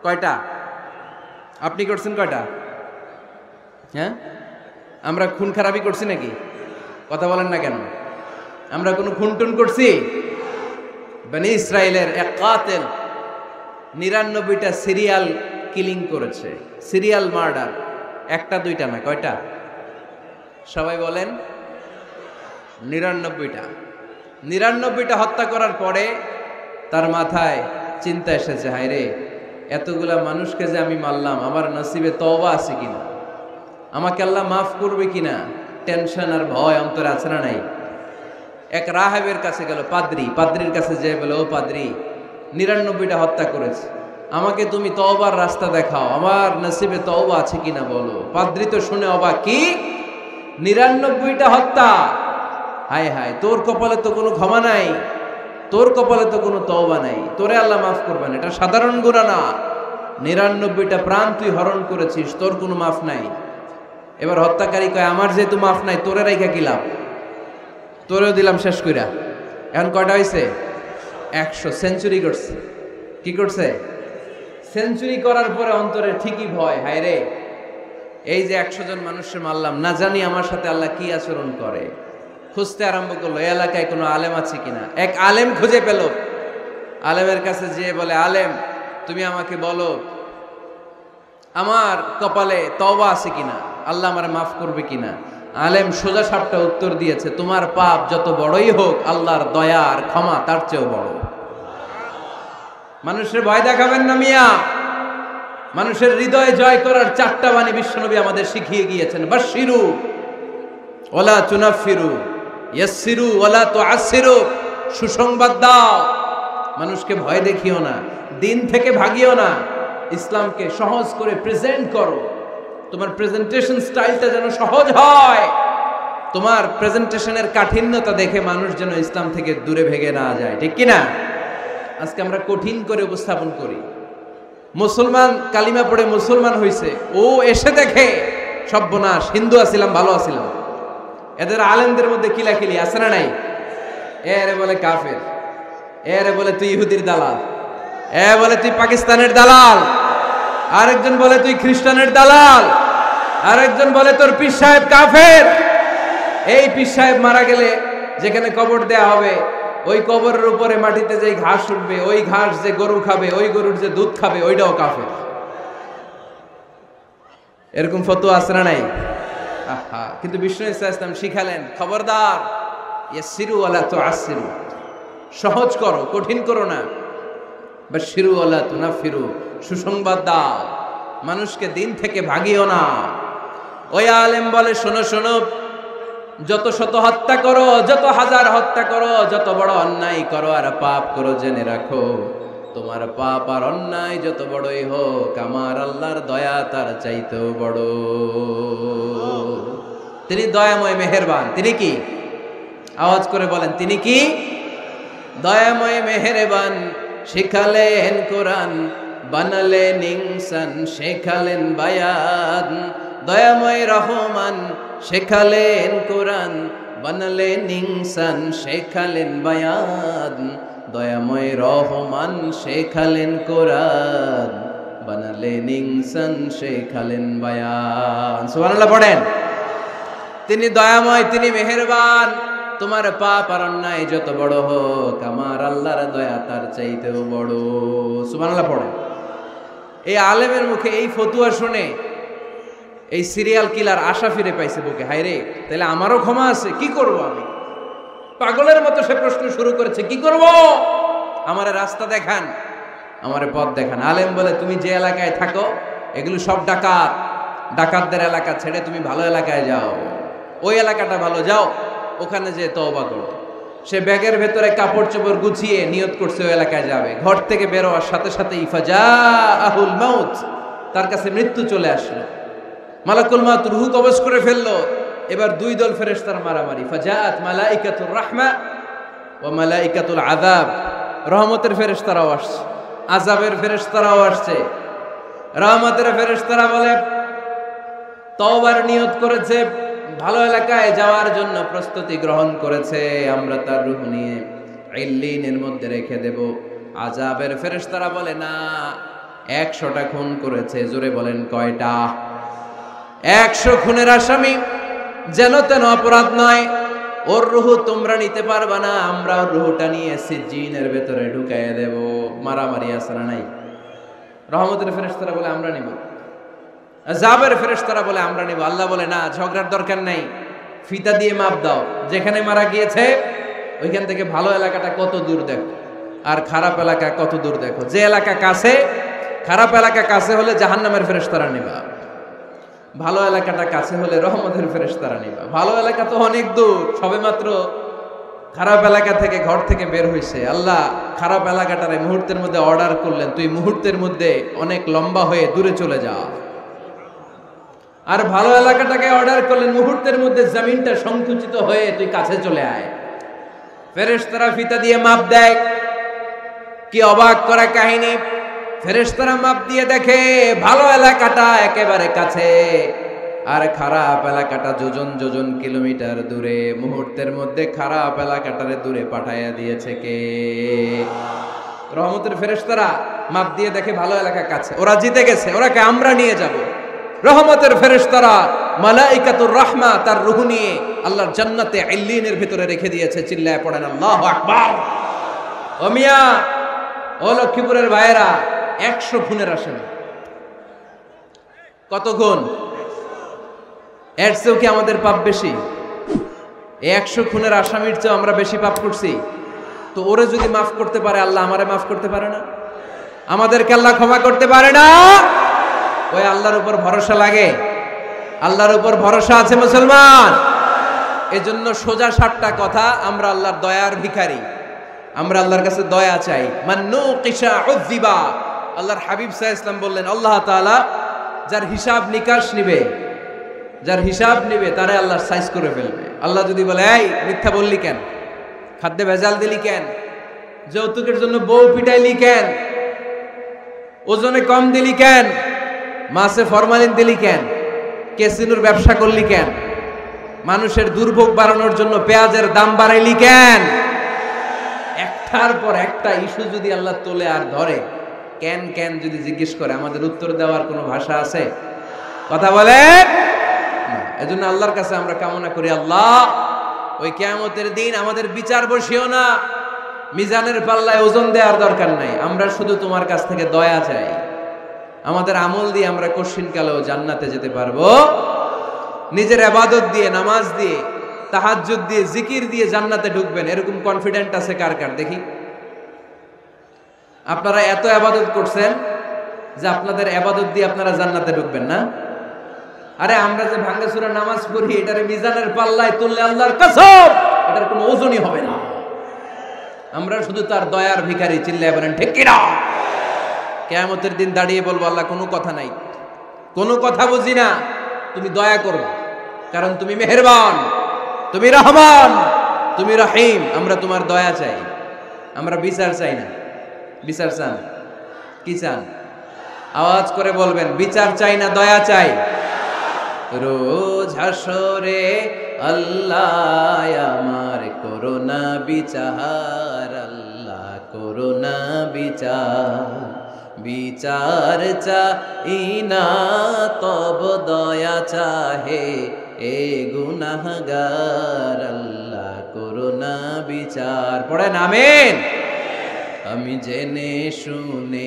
কয়টা? আপনি করছেন কয়টা? হ্যাঁ, আমরা খুন খারাপি করছি নাকি? কথা বলেন না কেন? আমরা কোনো খুন টুন করছি? বনি ইসরাইলের এক কাতেল 99টা সিরিয়াল কিলিং করেছে, সিরিয়াল মার্ডার। একটা দুইটা না, কয়টা? সবাই বলেন 99টা। 99টা হত্যা করার পরে তার মাথায় চিন্তা এসেছে, হায় রে এতগুলা মানুষকে যে আমি মারলাম, আমার নসিবে তওবা আছে কিনা, আমাকে আল্লাহ মাফ করবে কিনা, টেনশন আর ভয় অন্তরে আছে না নাই? এক রাহেবের কাছে গেল, পাদ্রির কাছে যেয়ে বলে, ও পাদ্রি 99টা হত্যা করেছে, আমাকে তুমি তওবার রাস্তা দেখাও, আমার নসিবে তওবা আছে কিনা বলো। পাদ্রি তো শুনে অবাক, কি 99টা হত্যা? হায় হায়, তোর কপালে তো কোনো ক্ষমা নাই, তোর কপালে তো কোনো তওবা নাই, তোরে আল্লাহ মাফ করবেন, এটা সাধারণ গুনাহ না। 99টা প্রাণ তুই হরণ করেছিস, তোর কোনো মাফ নাই। এবার হত্যাকারী কয়, আমার যেহেতু মাফ নাই তোরে রাইখা কি লাভ, তোরেও দিলাম শেষ কইরা। এখন কয়টা হয়েছে? 100। সেঞ্চুরি করছে। কি করছে? সেঞ্চুরি করার পরে অন্তরে ঠিকই ভয়, হায় রে এই যে 100 জন মানুষের মারলাম, না জানি আমার সাথে আল্লাহ কি আচরণ করে। খুঁজতে আরম্ভ করলো এই এলাকায় কোনো আলেম আছে কিনা। এক আলেম খুঁজে পেল, আলেমের কাছে যেয়ে বলে, আলেম তুমি আমাকে বলো আমার কপালে তওবা আছে কিনা, আল্লাহ আমারে মাফ করবে কিনা। আলেম সোজা সাপটা উত্তর দিয়েছে, তোমার পাপ যত বড়ই হোক আল্লাহর দয়া আর ক্ষমা তার চেয়েও বড়। মানুষের ভয় দেখাবেন না মিয়া। মানুষের হৃদয় জয় করার 4টা বাণী বিশ্বনবী আমাদের শিখিয়ে গিয়েছেন। বাশশিরু ওয়ালা তুনাফিরু, ইয়াসসিরু ওয়ালা তুআসসিরু। সুসংবাদ দাও, মানুষকে ভয় দেখিও না, দিন থেকে ভাগিও না, ইসলামকে সহজ করে প্রেজেন্ট করো। তোমার প্রেজেন্টেশন স্টাইলটা যেন সহজ হয়, তোমার প্রেজেন্টেশনের কাঠিন্যতা দেখে মানুষ যেন ইসলাম থেকে দূরে ভেগে না যায়, ঠিক কি না? আজকে আমরা কঠিন করে উপস্থাপন করি। মুসলমান কালিমা পড়ে মুসলমান হইছে, ও এসে দেখে সর্বনাশ, হিন্দু আছিলাম ভালো আছিলাম। এদের আলেমদের মধ্যে কিলাকিলি আছে না নাই? এরে বলে কাফের, এরে বলে তুই ইহুদির দালাল, এ বলে তুই পাকিস্তানের দালাল, আরেকজন বলে তুই খ্রিস্টানের দালাল, আরেকজন বলে তোর পীর সাহেব কাফের। এই পীর সাহেব মারা গেলে যেখানে কবর দেয়া হবে ওই কবরের উপরে মাটিতে যে ঘাস উঠবে, ওই ঘাস যে গরু খাবে, ওই গরুর যে দুধ খাবে, ওইটাও কাফের। এরকম ফতোয়া আছে না নাই? আহা, কিন্তু বিষ্ণু ইসলাম শিখালেন, খবরদার, ইয়াসসিরু ওয়ালা তুআসসিরু, সহজ করো, কঠিন করো না। বাশশিরু ওয়ালা তুনাফিরু, সুসংবাদ দাও, মানুষকে দিন থেকে ভাগিও না। ওই আলেম বলে, শোনো শোনো, যত শত হত্যা করো, যত হাজার হত্যা করো, যত বড় অন্যায় করো আর পাপ করো, জেনে রাখো তোমার পাপ আর অন্যায় যত বড়ই হোক, আমার আল্লাহর দয়া তার চাইতেও বড়। তিনি দয়াময়, মেহেরবান। তিনি কি? আওয়াজ করে বলেন, তিনি কি? দয়াময়, মেহেরবান। শিখালেন কোরআন, বানালেন ইনসান, শেখালেন বায়ান। দয়াময় রহমান, শেখালেন কোরআন, বানালেন ইনসান, শেখালেন বায়ান। দয়াময় রহমান, শেখালেন কোরআন, বানালেন ইনসান, শেখালেন বায়ান। সুবহানাল্লাহ পড়েন। তিনি দয়াময়, তিনি মেহেরবান। তোমার পাপ আর অন্যায় যত বড় হোক, আমার আল্লাহর দয়া তার চাইতেও বড়। সুবহানাল্লাহ পড়েন। এই আলেমের মুখে এই ফতুয়া শুনে এই সিরিয়াল কিলার আশা ফিরে পাইছে বুকে। হায় রে, তাহলে আমারও ক্ষমা আছে, কি করব আমি? পাগলের মতো সে প্রশ্ন শুরু করেছে, কি করব? আমারে রাস্তা দেখান, আমারে পথ দেখান। আলেম বলে, তুমি যে এলাকায় থাকো এগুলো সব ডাকাত, ডাকাতদের এলাকা ছেড়ে তুমি ভালো এলাকায় যাও, ওই এলাকাটা ভালো, যাও ওখানে যে তওবা করো। সে ব্যাগের ভেতরে কাপড় চোপড় গুছিয়ে নিয়ত করছে ওই এলাকায় যাবে। ঘর থেকে বেরোয়ার সাথে সাথে ইফাজাহুল মাউত, তার কাছে মৃত্যু চলে আসলো। মালাকুল মাউত রূহ কবজ করে ফেললো। এবার দুই দল ফেরেশতার মারামারি। ফাজাআত মালাইকাতুর রাহমা ওয়া মালাইকাতুল আযাব। রহমতের ফেরেশতারাও আসছে, আযাবের ফেরেশতারাও আসছে। রহমতের ফেরেশতারা বলে, তওবার নিয়ত করেছে, ভালো এলাকায় যাওয়ার জন্য প্রস্তুতি গ্রহণ করেছে, আমরা তার রূহ নিয়ে ইল্লিনের মধ্যে রেখে দেব। আযাবের ফেরেশতারা বলে, না, 100টা খুন করেছে। জোরে বলেন, কয়টা? 100 খুনের আসামি, যেন তেন অপরাধ নয়। ওর রূহ তোমরা নিতে পারবা না, আমরা ওর রূহটা নিয়ে সিজ্জিনের ভেতরে ঢুকাইয়ে দেব। মারামারি আসরা নাই। রহমতের ফেরেশতারা বলে, আমরা নিব। আযাবের ফেরেশতারা বলে, আমরা নিব। আল্লাহ বলে, না, ঝগড়ার দরকার নাই, ফিতা দিয়ে মাপ দাও। যেখানে মারা গিয়েছে ওইখান থেকে ভালো এলাকাটা কত দূর দেখো, আর খারাপ এলাকা কত দূর দেখো। যে এলাকা কাছে, খারাপ এলাকা কাছে হলে জাহান্নামের ফেরেশতারা নিবা, ভালো এলাকাটা কাছে হলে রহমতের ফেরেশতারা নিবা। ভালো এলাকা তো অনেক দূর, সবেমাত্র খারাপ এলাকা থেকে ঘর থেকে বের হইছে। আল্লাহ খারাপ এলাকাটারে মুহূর্তের মধ্যে অর্ডার করলেন, তুই মুহূর্তের মধ্যে অনেক লম্বা হয়ে দূরে চলে যা। আর ভালো এলাকাটাকে অর্ডার করলেন, মুহূর্তের মধ্যে জমিনটা সংকুচিত হয়ে তুই কাছে চলে আয়। ফেরেশতারা ফিতা দিয়ে মাপ দেয়। কি অবাক করা কাহিনী! ফেরেশতারা মাপ দিয়ে দেখে ভালো এলাকাটা একেবারে কাছে, আর খারাপ এলাকাটা যোজন যোজন কিলোমিটার দূরে। মুহূর্তের মধ্যে খারাপ এলাকাটারে দূরে পাঠাইয়া দিয়েছে কে? রহমতের ফেরেশতারা মাপ দিয়ে দেখে ভালো এলাকা কাছে, ওরা জিতে গেছে, ওরাকে আমরা নিয়ে যাব। রহমতের ফেরেশতারা মালাইকাতুর রাহমা তার রূহ নিয়ে আল্লাহর জান্নাতে ইল্লিনের ভিতরে রেখে দিয়েছে। চিল্লায় পড়েন আল্লাহু আকবার। ও মিয়া, ও লক্ষ্মীপুরের ভাইয়েরা, 100 খুনের আসামি। কত গুণ? এর চেয়েও কি আমাদের পাপ বেশি? 100 খুনের আসামির চেয়ে আমরা বেশি পাপ করছি। তো ওরে যদি মাফ করতে পারে আল্লাহ, আমারে মাফ করতে পারে না? আমাদেরকে আল্লাহ ক্ষমা করতে পারে না? ওই আল্লাহর উপর ভরসা লাগে? আল্লাহর উপর ভরসা আছে মুসলমান? এজন্য সোজা 7টা কথা, আমরা আল্লাহর দয়ার ভিখারি, আমরা আল্লাহর কাছে দয়া চাই। মান্নু কিসা উযিবা। আল্লাহর হাবিব সাল্লাল্লাহু আলাইহি ওয়াসাল্লাম বললেন, আল্লাহ তাআলা যার হিসাব নিকাশ নিবে, যার হিসাব নিবে তারে আল্লাহ সাইজ করে ফেলবে। আল্লাহ যদি বলে, এই মিথ্যা বললি কেন, খাদ্যে ভেজাল দিলি কেন, যৌতুকের জন্য বউ পিটাইলি কেন, ওজনে কম দিলি কেন, মাছে ফরমালিন দিলি কেন, ক্যাসিনোর ব্যবসা করলি কেন, মানুষের দুর্ভোগ বাড়ানোর জন্য পেঁয়াজের দাম বাড়াইলি কেন, একটার পর একটা ইস্যু যদি আল্লাহ তোলে আর ধরে, কেন কেন যদি জিজ্ঞেস করে, আমাদের উত্তর দেওয়ার কোনো ভাষা আছে? কথা বলেন। এজন্য আল্লাহর কাছে আমরা কামনা করি, আল্লাহ ওই কিয়ামতের দিন আমাদের বিচার বসিও না, মিজানের পাল্লায় ওজন দেওয়ার দরকার নাই, আমরা শুধু তোমার কাছ থেকে দয়া চাই। আমাদের আমল দিয়ে আমরা কশিনকালেও জান্নাতে যেতে পারবো। নিজের ইবাদত দিয়ে, নামাজ দিয়ে, তাহাজ্জুদ দিয়ে, জিকির দিয়ে জান্নাতে ঢুকবেন, এরকম কনফিডেন্ট আছে কার কার দেখি? আপনারা এত ইবাদত করছেন যে আপনাদের ইবাদত দিয়ে আপনারা জান্নাতে ঢুকবেন না? আরে আমরা যে ভাঙ্গাচুরা নামাজ পড়ি, এটারে মিজানের পাল্লায় তুললে আল্লাহর কসম এটার কোনো ওজনই হবে না। আমরা শুধু তার দয়ার ভিখারি, চিল্লায় বলেন ঠিক কি না? কিয়ামতের দিন দাঁড়িয়ে বলবো, আল্লাহ কোনো কথা নাই, কোনো কথা বুঝি না, তুমি দয়া করো, কারণ তুমি মেহেরবান, তুমি রহমান, তুমি রহিম। আমরা তোমার দয়া চাই, আমরা বিচার চাই না। বিচার চান? কি চান? আওয়াজ করে বলবেন, বিচার চাই না দয়া চাই। রোজ হাসরে আল্লাহ আমার করোনা বিচার, আল্লাহ করোনা বিচার, বিচার চাই না তব দয়া চাহে এ গুনাহগার, আল্লাহ করোনা বিচার। পড়েন আমিন। আমি জেনে শুনে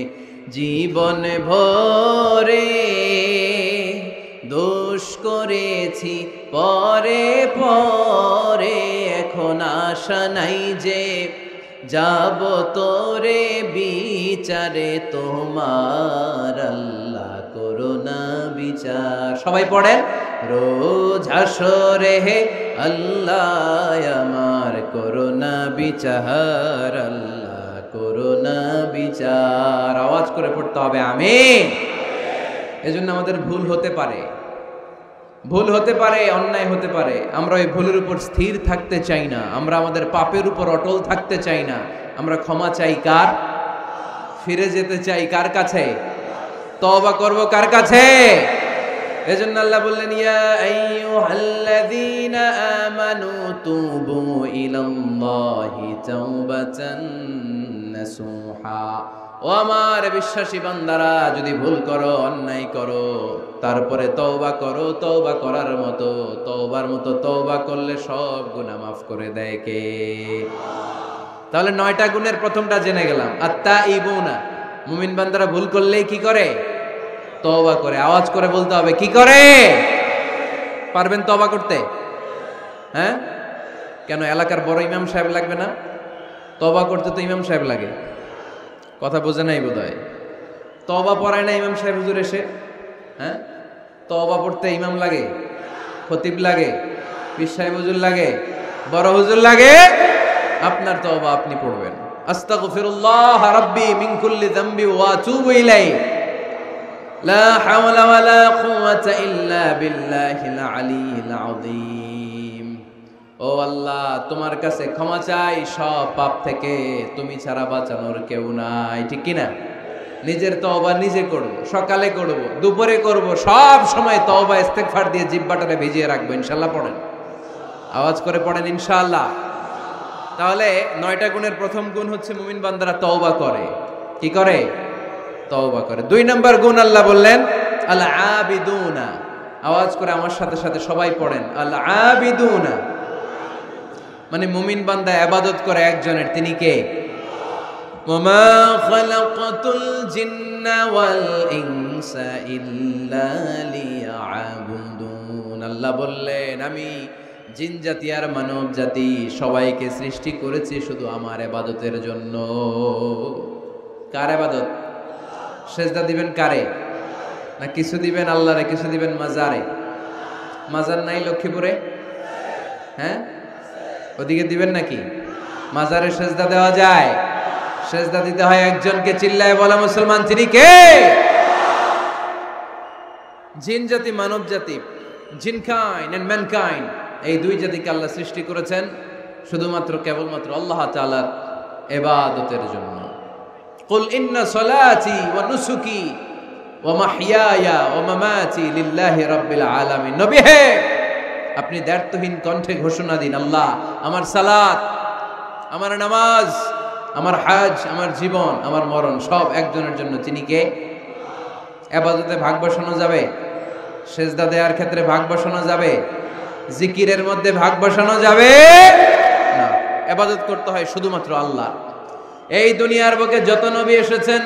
জীবন ভরে দোষ করেছি পরে পরে, এখন আশা নাই যে যাব তোরে বিচারে তোমার, আল্লাহ করোনা বিচার। সবাই পড়েন, রোজ হাসরে হে আল্লাহ আমার করোনা বিচার, আল্লাহ করোনা বিচার। আওয়াজ করে পড়তে হবে আমিন। এজন্য আমাদের ভুল হতে পারে, ভুল হতে পারে, অন্যায় হতে পারে, আমরা ওই ভুলের উপর স্থির থাকতে চাই না, আমরা আমাদের পাপের উপর অটল থাকতে চাই না। আমরা ক্ষমা চাই কার? ফিরে যেতে চাই কার কাছে? তওবা করব কার কাছে? এজন্য আল্লাহ বললেন, ইয়া আইয়ুহাল্লাযীনা আমানু তুবু ইলাল্লাহি তাওবাতান নাসুহা। ও আমার বিশ্বাসী বান্দারা, যদি ভুল করো, অন্যায় করো, তারপরে তওবা করো, তওবা করার মতো, তওবার মতো তওবা করলে সব গুনাহ মাফ করে দেয় কে? তাহলে 9টা গুণের প্রথমটা জেনে গেলাম, আত-তাইবুনা। মুমিন বান্দারা ভুল করলেই কি করে? তওবা করে। আওয়াজ করে বলতে হবে, কি করে? পারবেন তওবা করতে? হ্যাঁ, কেন এলাকার বড় ইমাম সাহেব লাগবে না? তওবা করতে তো ইমাম সাহেব লাগে। কথা বোঝে নাই বোধহয়। তওবা পড়ায় না ইমাম সাহেব হুজুর এসে? হ্যাঁ, তওবা পড়তে ইমাম লাগে, খতিব লাগে, পীর সাহেব হুজুর লাগে, বড় হুজুর লাগে। আপনার তওবা আপনি পড়বেন, আস্তাগফিরুল্লাহ রাব্বি মিন কুল্লি যামবি ওয়া আতুবু ইলাইহি, লা হাওলা ওয়ালা কুওয়াতা ইল্লা বিল্লাহিল আলিয়্যিল আযীম। ও আল্লাহ, তোমার কাছে ক্ষমা চাই সব পাপ থেকে, তুমি ছাড়া বাঁচানোর কেউ নাই। ঠিক কি না? নিজের তওবা নিজে করব, সকালে করব, দুপুরে করব, সব সময় তওবা ইস্তেগফার দিয়ে জিহ্বাটারে ভিজিয়ে রাখবো। ইনশাআল্লাহ পড়েন, আওয়াজ করে পড়েন ইনশাআল্লাহ। তাহলে 9টা গুণের প্রথম গুণ হচ্ছে মুমিন বান্দারা তওবা করে। কি করে? তওবা করে। 2 নম্বর গুণ আল্লাহ বললেন আল আবিদুনা। আওয়াজ করে আমার সাথে সাথে সবাই পড়েন, আল আবিদুনা। মানে মুমিন বান্দা ইবাদত করে একজনের, তিনি কে? ওয়ামা খালাকাতুল জিন্না ওয়াল ইনসা ইল্লা লিয়াবুদুন। আল্লাহ বললেন, আমি জিন জাতি আর মানব জাতি সবাইকে সৃষ্টি করেছি শুধু আমার ইবাদতের জন্য। কার ইবাদত? সেজদা দিবেন কারে? না কিছু দিবেন আল্লাহরে, কিছু দিবেন মাজারে? মাজার নাই লক্ষ্মীপুরে? হ্যাঁ, ওদিকে দিবেন নাকি? মাজারে সেজদা দেওয়া যায়? সেজদা দিতে হয় একজনকে। চিল্লায় বলা মুসলমান, তিনি কে? জিন জাতি মানব জাতি, জিনকাইন্ড এন্ড ম্যানকাইন্ড, এই 2 জাতিকে আল্লাহ সৃষ্টি করেছেন শুধুমাত্র কেবলমাত্র আল্লাহ তাআলার ইবাদতের জন্য। কুল ইন্না সলাতি ওয়া নুসুকি ওয়া মাহইয়ায়া ওয়া মামাতি লিল্লাহি রাব্বিল আলামিন। নবী হে, আপনি দ্ব্যর্থহীন কণ্ঠে ঘোষণা দিন, আল্লাহ, আমার সালাত, আমার নামাজ, আমার হজ, আমার জীবন, আমার মরণ সব একজনের জন্য। তিনি কে? ইবাদতে ভাগ বসানো যাবে? সেজদা দেওয়ার ক্ষেত্রে ভাগ বসানো যাবে? জিকিরের মধ্যে ভাগ বসানো যাবে না। ইবাদত করতে হয় শুধুমাত্র আল্লাহ। এই দুনিয়ার বুকে যত নবী এসেছেন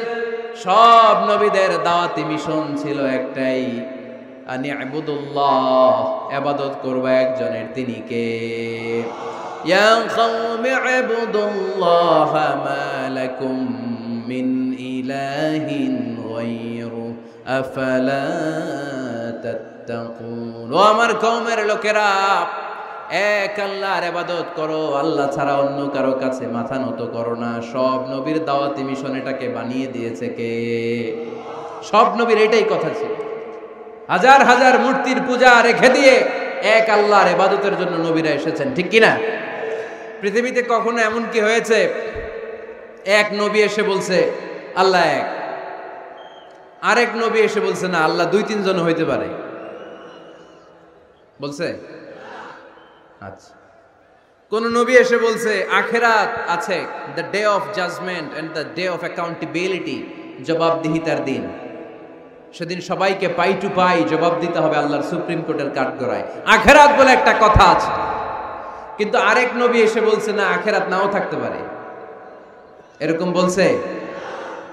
সব নবীদের দাওয়াতি মিশন ছিল একটাই, আনি ইবুদুল্লাহ, ইবাদত করবা একজনের, তিনি কে? ইয়া কওমি ইবুদুল্লাহ মা লাকুম মিন ইলাহিন গায়রু আফালা তাত্তাকুন। ও আমার কওমের লোকেরা, এক আল্লাহর ইবাদত করো, আল্লাহ ছাড়া অন্য কারো কাছে মাথা নত করো না। সব নবীর দাওয়াতি মিশন এটাকে বানিয়ে দিয়েছে কে? সব নবীর এটাই কথা ছিল। হাজার হাজার মূর্তির পূজা রেখে দিয়ে এক আল্লাহর ইবাদতের জন্য নবীরা এসেছেন, ঠিক কি না? পৃথিবীতে কখনো এমন কি হয়েছে এক নবী এসে বলছে আল্লাহ এক, আরেক নবী এসে বলছে না আল্লাহ দুই তিনজন হইতে পারে? বলছে? আচ্ছা, কোন নবী এসে বলছে আখিরাত আছে, the day of judgement and the day of accountability, জবাবদিহিতার দিন, সেদিন সবাইকে পাই টু পাই জবাব দিতে হবে আল্লাহর সুপ্রিম কোর্টের কাঠগড়ায়, আখিরাত বলে একটা কথা আছে। কিন্তু আরেক নবী এসে বলছে না আখিরাত নাও থাকতে পারে, এরকম বলছে?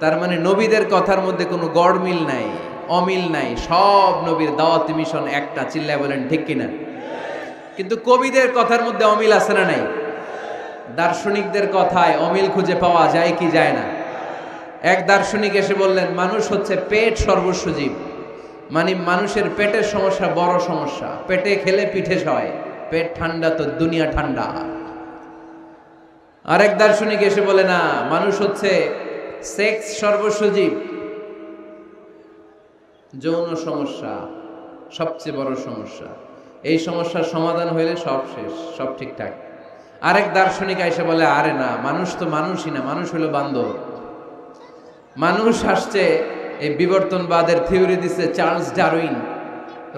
তার মানে নবীদের কথার মধ্যে কোনো গড়মিল নাই, অমিল নাই, সব নবীর দাওয়াতি মিশন একটা, চিল্লায় বলেন ঠিক কিনা? কিন্তু কবিদের কথার মধ্যে অমিল আছে না নাই? দার্শনিকদের কথায় অমিল খুঁজে পাওয়া যায় কি যায় না? এক দার্শনিক এসে বললেন মানুষ হচ্ছে পেট সর্বস্ব জীব, মানে মানুষের পেটের সমস্যা বড় সমস্যা, পেটে খেলে পিঠে সয়, পেট ঠান্ডা তো দুনিয়া ঠান্ডা। আরেক দার্শনিক এসে বলে না, মানুষ হচ্ছে সেক্স সর্বস্ব জীব, যৌন সমস্যা সবচেয়ে বড় সমস্যা, এই সমস্যার সমাধান হইলে সব শেষ, সব ঠিকঠাক। আরেক দার্শনিক এসে বলে আরে না, মানুষ তো মানুষই না, মানুষ হলো বান্দর। মানুষ আসছে, এই বিবর্তনবাদের থিওরি দিচ্ছে Charles Darwin,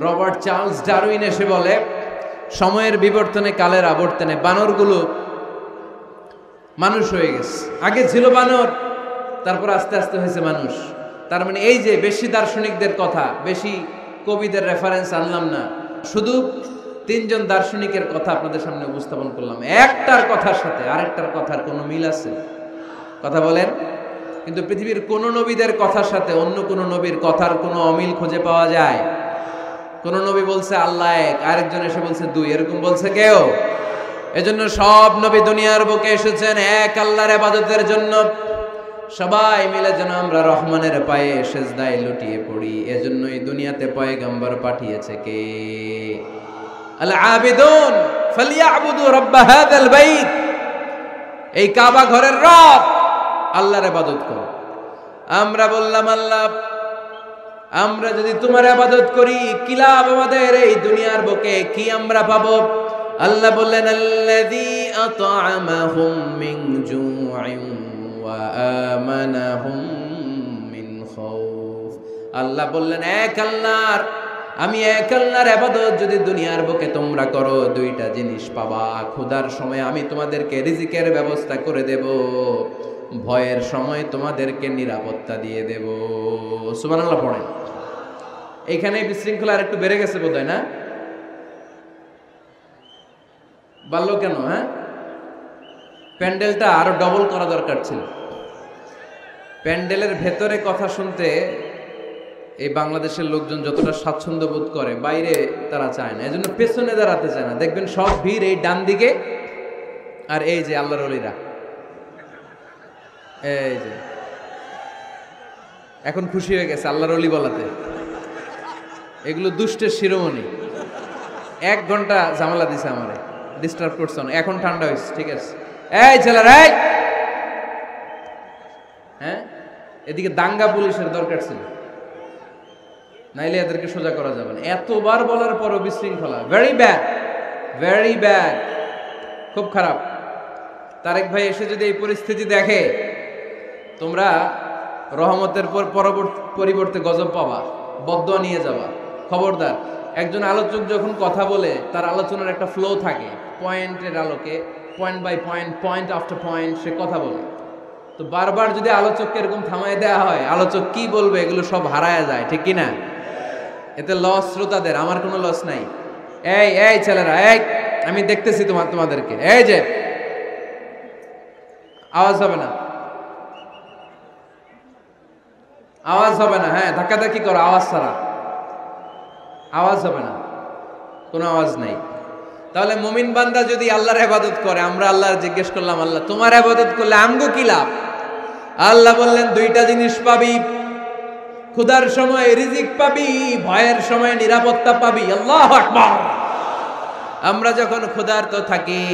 Robert Charles Darwin এসে বলে সময়ের বিবর্তনে কালের আবর্তনে বানরগুলো মানুষ হয়ে গেছে, আগে ছিল বানর, তারপর আস্তে আস্তে হয়েছে মানুষ। তার মানে এই যে বেশি দার্শনিকদের কথা, বেশি কবিদের রেফারেন্স আনলাম না, শুধু তিনজন দার্শনিকের কথা আপনাদের সামনে উপস্থাপন করলাম, একটার কথার সাথে আরেকটার কথার কোনো মিল আছে? কথা বলেন। কিন্তু পৃথিবীর কোন নবীদের কথার সাথে অন্য কোন নবীর কথার কোনো অমিল খুঁজে পাওয়া যায়? কোন নবী বলছে আল্লাহ এক, আরেকজন এসে বলছে দুই, এরকম বলছে কেউ? এজন্য সব নবী দুনিয়ার বুকে এসেছেন এক আল্লাহর ইবাদতের জন্য। সবাই মিলে যেন আমরা রহমানের পায়ে সেজদায় লুটিয়ে পড়ি, এজন্যই দুনিয়াতে পয়গম্বর পাঠিয়েছে কে? আল আবিদুন ফালিয়াবুদু রাব্ব হাযাল বাইত, এই কাবা ঘরের রব আল্লাহর ইবাদত করো। আমরা বললাম আল্লাহ, আমরা যদি তোমার ইবাদত করি কি লাভ আমাদের এই দুনিয়ার বুকে, কি আমরা পাবো? আল্লাহ বললেন আল্লাযী আত'আমাহুম মিন জু'ইন ওয়া আমানাহুম মিন খাউফ। আল্লাহ বললেন এক আল্লাহর, আমি এক আল্লাহর ইবাদত যদি দুনিয়ার বুকে তোমরা করো, দুইটা জিনিস পাবা। ক্ষুধার সময় আমি তোমাদেরকে রিজিকের ব্যবস্থা করে দেব, ভয়ের সময় তোমাদেরকে নিরাপত্তা দিয়ে দেব। সুবহানাল্লাহ পড়েন। এইখানে বিশৃঙ্খলা আর একটু বেড়ে গেছে বোধহয়, না? বাড়লো কেন? হ্যাঁ, প্যান্ডেলটা আরো ডবল করা দরকার ছিল। প্যান্ডেলের ভেতরে কথা শুনতে এই বাংলাদেশের লোকজন যতটা স্বাচ্ছন্দ্য বোধ করে, বাইরে তারা চায় না, এজন্য পেছনে দাঁড়াতে চায় না। দেখবেন সব ভিড় এই ডান দিকে, আর এই যে আল্লাহর ওলিরা, এই যে এখন খুশি হয়ে গেছে আল্লাহর ওলি বলাতে। এগুলো দুষ্টের শিরোমণি। 1 ঘন্টা ঝামেলা দিছে আমারে, ডিস্টার্ব করছে না, এখন ঠান্ডা হয়েছে, ঠিক আছে? এই ছেলেরা, এই হ্যাঁ, এদিকে দাঙ্গা পুলিশের দরকার ছিল, নাইলে এদেরকে সোজা করা যাবে না। এতবার বলার পরও বিশৃঙ্খলা, ভেরি ব্যাড, ভেরি ব্যাড, খুব খারাপ। তারেক ভাই এসে যদি এই পরিস্থিতি দেখে, তোমরা রহমতের পরিবর্তে গজব পাবা, বদদোয়া নিয়ে যাবা। খবরদার, একজন আলোচক যখন কথা বলে তার আলোচনার একটা ফ্লো থাকে, পয়েন্টের আলোকে, point by point, point after point সে কথা বলে। তো বারবার যদি আলোচককে এরকম থামায় দেওয়া হয়, আলোচক কি বলবে এগুলো সব হারায় যায়, ঠিক কিনা? এতে লস শ্রোতাদের, আমার কোনো লস নাই। এই এই ছেলেরা, এই আমি দেখতেছি তোমাদেরকে, এই যে আওয়াজ হবে না, আওয়াজ হবে না, হ্যাঁ ধাক্কাধাক্কি করো, আওয়াজ ছাড়া, আওয়াজ হবে না, কোনো আওয়াজ নাই। তাহলে মুমিন বান্দা যদি আল্লাহর ইবাদত করে, আমরা আল্লাহর জিজ্ঞেস করলাম, আল্লাহ তোমার ইবাদত করলে আমগো কি লাভ? আল্লাহ বললেন দুইটা জিনিস পাবি, ক্ষুধার সময় রিজিক পাবি, ভয়ের সময় নিরাপত্তা পাবি। আল্লাহু আকবার। আমরা যখন ক্ষুধার্ত থাকি,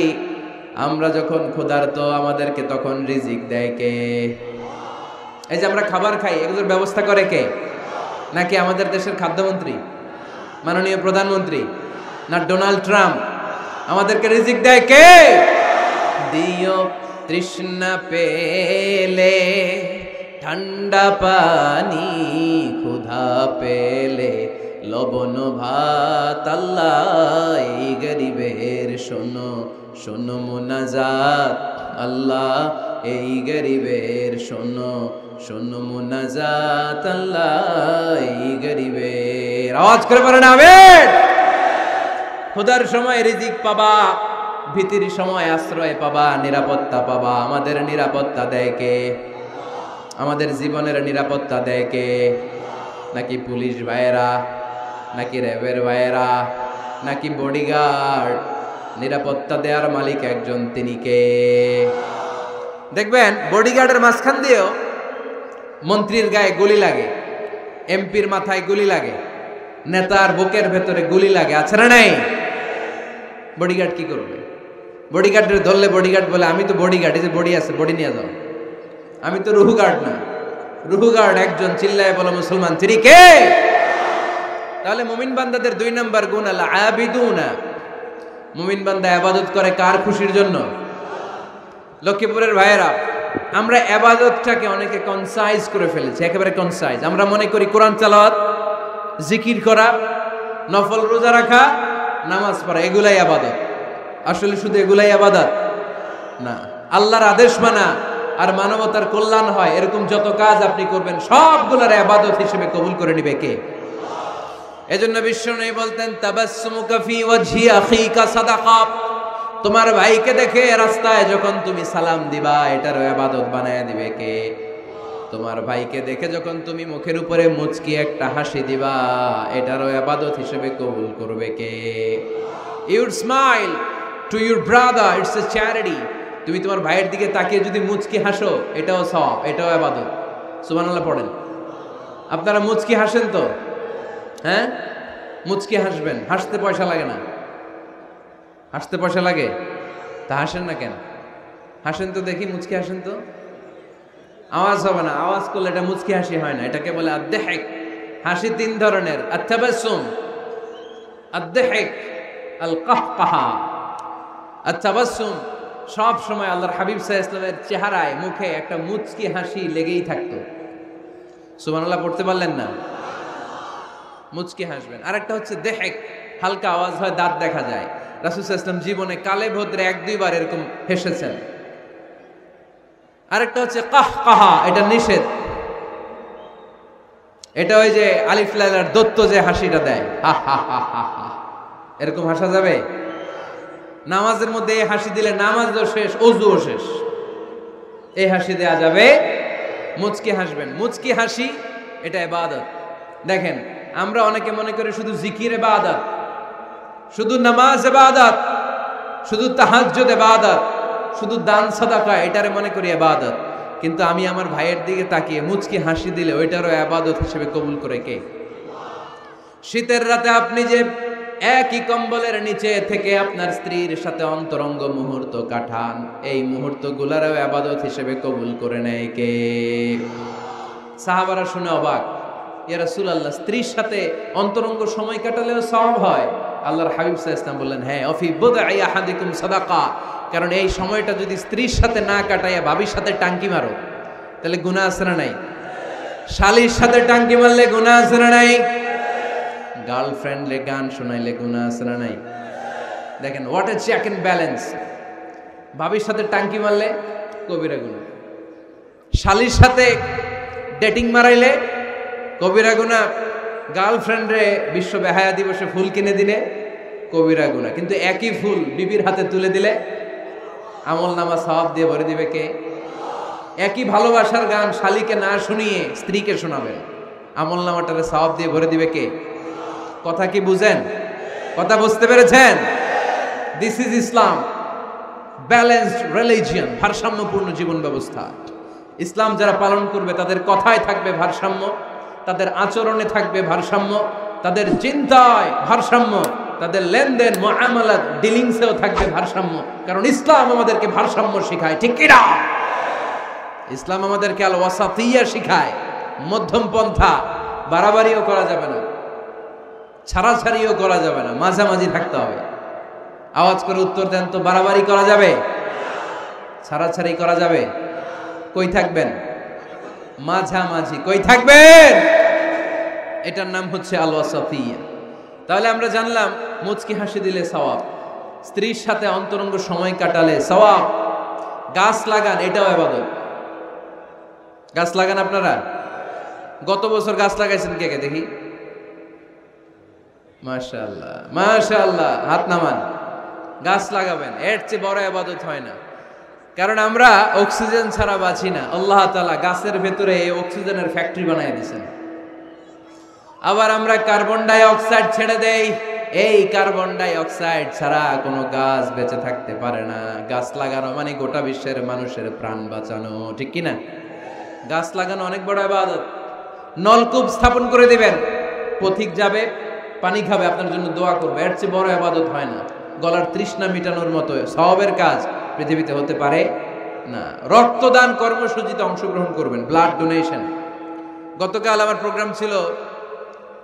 আমরা যখন ক্ষুধার্ত, আমাদেরকে তখন রিজিক দেয় কে? এই যে আমরা খাবার খাই, এগুলোর ব্যবস্থা করে কে? নাকি আমাদের দেশের খাদ্যমন্ত্রী, মাননীয় প্রধানমন্ত্রী, না ডোনাল্ড ট্রাম্প? আমাদেরকে রিজিক দেয় কে? দিও তৃষ্ণা পেলে ঠান্ডা পানি, ক্ষুধা পেলে লবণ ভাত। আল্লাহ এই গরিবের শোনো শোনো মুনাজাত, আল্লাহ এই গরিবের শোনো শোনো মুনাজাত, আল্লাহ এই গরিবের। আওয়াজ করে বলেন আমিন। ক্ষুধার সময় রিজিক পাবা, ভীতির সময় আশ্রয় পাবা, নিরাপত্তা পাবা। আমাদের নিরাপত্তা দেয় কে? আমাদের জীবনের নিরাপত্তা দেয় কে? নাকি পুলিশ ভাইয়েরা, নাকি র্যাবের ভাইয়েরা, নাকি বডিগার্ড? নিরাপত্তা দেওয়ার মালিক একজন, তিনি কে? দেখবেন বডিগার্ডের মাঝখান দিয়েও মন্ত্রীর গায়ে গুলি লাগে, এমপির মাথায় গুলি লাগে, নেতার বুকের ভেতরে গুলি লাগে, আছে না নাই? বডিগার্ড কি করবে? বডিগার্ডের ধরলে বডিগার্ড বলে আমি তো বডিগার্ড, এই যে বডি আছে বডি নিয়ে যাও, আমি তো রুহু গার্ড না। রুহু গার্ড একজন, চিল্লায় বলো মুসলমান, তিনি কে? তাহলে মুমিন বান্দাদের 2 নম্বর গুণ আল আবিদুনা। মুমিন বান্দা ইবাদত করে কার খুশির জন্য? লক্ষ্মীপুরের ভাইয়েরা, আমরা ইবাদতটাকে অনেকে কনসাইজ করে ফেলেছি, একেবারে কনসাইজ। আমরা মনে করি কোরআন তেলাওয়াত, জিকির করা, নফল রোজা রাখা, নামাজ পড়া এগুলাই ইবাদত। আসলে শুধু এগুলাই ইবাদত না। আল্লাহর আদেশ মানা আর মানবতার কল্যাণ হয় এরকম যত কাজ আপনি করবেন সবগুলোর ইবাদত হিসেবে কবুল করে নিবে কে? এজন্য বিশ্বনবী বলতেন তাবাসসুমুকা ফি ওয়াজহি আখিকা সাদাকা। তোমার ভাইকে দেখে রাস্তায় যখন তুমি সালাম দিবা, এটারও ইবাদত বানায় দিবে কে? তোমার ভাইকে দেখে যখন তুমি মুখের উপরে মুচকি একটা হাসি দিবা, এটারও ইবাদত হিসেবে কবুল করবে কে? You smile to your brother, it's a charity. তুমি তোমার ভাইয়ের দিকে তাকিয়ে যদি মুচকি হাসো, এটাও সওয়াব, এটাও ইবাদত। সুবহানাল্লাহ পড়েন। আপনারা মুচকি হাসেন তো? হ্যাঁ, মুচকি হাসবেন, হাসতে পয়সা লাগে না। হাসতে পয়সা লাগে? তা হাসেন না কেন? হাসেন তো দেখি, মুচকি হাসেন তো। আওয়াজ হবে না, আওয়াজ করলে এটা মুচকি হাসি হয় না, এটাকে বলে আদ-দাহিক। হাসি 3 ধরনের, আত-তাবাসসুম, আদ-দাহিক, আল-কাহকাহা। আত-তাবাসসুম সব সময় আল্লাহর হাবিব সাল্লাল্লাহু আলাইহি ওয়াসাল্লামের চেহারায়, মুখে একটা মুচকি হাসি লেগেই থাকতো। সুবহানাল্লাহ পড়তে পারলেন না? মুচকি হাসবেন। আরেকটা হচ্ছে দেহেক, হালকা আওয়াজ হয়, দাঁত দেখা যায়। রাসূল সাল্লাল্লাহু আলাইহি ওয়াসাল্লাম জীবনে কালে ভদ্রে 1-2 বার এরকম হেসেছেন। আরেকটা হচ্ছে কাহকাহা, এটা নিষেধ। এটা ওই যে আলিফ লাইলার দত্ত যে হাসিটা দেয়, হা হা হা হা হা, এরকম হাসা যাবে? নামাজের মধ্যে এই হাসি দিলে নামাজও শেষ, ওযুও শেষ। এই হাসি দেয়া যাবে। মুচকি হাসবেন। মুচকি হাসি এটা ইবাদত। দেখেন, আমরা অনেকে মনে করি শুধু জিকির ইবাদত, শুধু নামাজ ইবাদত, শুধু তাহাজ্জুদ ইবাদত, শুধু দান সাদাকা এটারে মনে করি ইবাদত। কিন্তু আমি আমার ভাইয়ের দিকে তাকিয়ে মুচকি হাসি দিলে ওইটারও ইবাদত হিসেবে কবুল করে কে? শীতের রাতে আপনি যে একই কম্বলের নিচে থেকে আপনার স্ত্রীর সাথে অন্তরঙ্গ মুহূর্ত কাটান, এই মুহূর্তগুলোরও ইবাদত হিসেবে কবুল করে নেয় কে? সাহাবারা শুনে অবাক, ইয়া রাসূলুল্লাহ, স্ত্রীর সাথে অন্তরঙ্গ সময় কাটালেও সওয়াব হয়? আল্লাহর হাবিব সাল্লাল্লাহু আলাইহি ওয়াসাল্লাম বললেন, হ্যাঁ, অফি বুদঈ আহাদিকুম সাদাকা। কারণ এই সময়টা যদি স্ত্রীর সাথে না কাটাইয়া ভাবির সাথে টাঙ্কি মারো, তাহলে গুনাহ আছে না নাই? শালীর সাথে টাঙ্কি মারলে গুনাহ আছে না নাই? গার্লফ্রেন্ডলে গান শোনাইলে গুনাহ আছে না নাই? দেখেন, what a check and balance. ভাবির সাথে টাঙ্কি মারলে কবিরা গুনাহ, শালীর সাথে ডেটিং মারাইলে কবিরা গুনাহ, গার্লফ্রেন্ডরে বিশ্ব বেহায়া দিবসে ফুল কিনে দিলে কবিরা গুনাহ। কিন্তু একই ফুল বিবির হাতে তুলে দিলে আমল নামা সওয়াব দিয়ে ভরে দিবে কে? একই ভালোবাসার গান শালীকে না শুনিয়ে স্ত্রীকে শোনাবেন, আমল নামাটারে সওয়াব দিয়ে ভরে দিবে কে? কথা কি বুঝেন? কথা বুঝতে পেরেছেন? This is Islam, balanced religion, ভারসাম্যপূর্ণ জীবন ব্যবস্থা। ইসলাম যারা পালন করবে তাদের কথায় থাকবে ভারসাম্য, তাদের আচরণে থাকবে ভারসাম্য, তাদের চিন্তায় ভারসাম্য, তাদের লেনদেন মুআমালাত ডিলিংসেও থাকবে ভারসাম্য। কারণ ইসলাম আমাদেরকে ভারসাম্য শেখায়, ঠিক কি না? ইসলাম আমাদেরকে আল ওয়াসাতিয়া শেখায়, মধ্যম পন্থা। বাড়াবাড়িও করা যাবে না, ছাড়াছাড়িও করা যাবে না, মাঝামাঝি থাকতে হবে। আওয়াজ করে উত্তর দেন তো, বাড়াবাড়ি করা যাবে? ছাড়াছাড়ি করা যাবে? কই থাকবেন? মাঝামাঝি। কই থাকবেন? এটার নাম হচ্ছে আল ওয়াসাতিয়া। তাহলে আমরা জানলাম মুচকি হাসি দিলে সওয়াব, স্ত্রীর সাথে অন্তরঙ্গ সময় কাটালে সওয়াব, গাছ লাগান এটাও ইবাদত। গাছ লাগান আপনারা? গত বছর গাছ লাগাইছেন কে কে দেখি? মাশাআল্লাহ মাশাআল্লাহ, হাত নামান। গাছ লাগাবেন, এর চেয়ে বড় ইবাদত হয় না। কারণ আমরা অক্সিজেন ছাড়া বাঁচি না। আল্লাহ তাআলা গাছের ভেতরে এই অক্সিজেনের ফ্যাক্টরি বানায় দিয়েছেন। আবার আমরা কার্বন ডাই অক্সাইড ছেড়ে দেই, এই কার্বন ডাই অক্সাইড ছাড়া কোনো গাছ বেঁচে থাকতে পারে না। গাছ লাগানো মানে গোটা বিশ্বের মানুষের প্রাণ বাঁচানো, ঠিক কি না? গাছ লাগানো অনেক বড় ইবাদত। নলকূপ স্থাপন করে দিবেন, পথিক যাবে পানি খাবে, আপনার জন্য দোয়া করবে, এর চেয়ে বড় ইবাদত হয় না। গলার তৃষ্ণা মিটানোর মতো সওয়াবের কাজ পৃথিবীতে হতে পারে না। রক্তদান কর্মসূচিতে অংশগ্রহণ করবেন, ব্লাড ডোনেশন। গতকাল আমার প্রোগ্রাম ছিল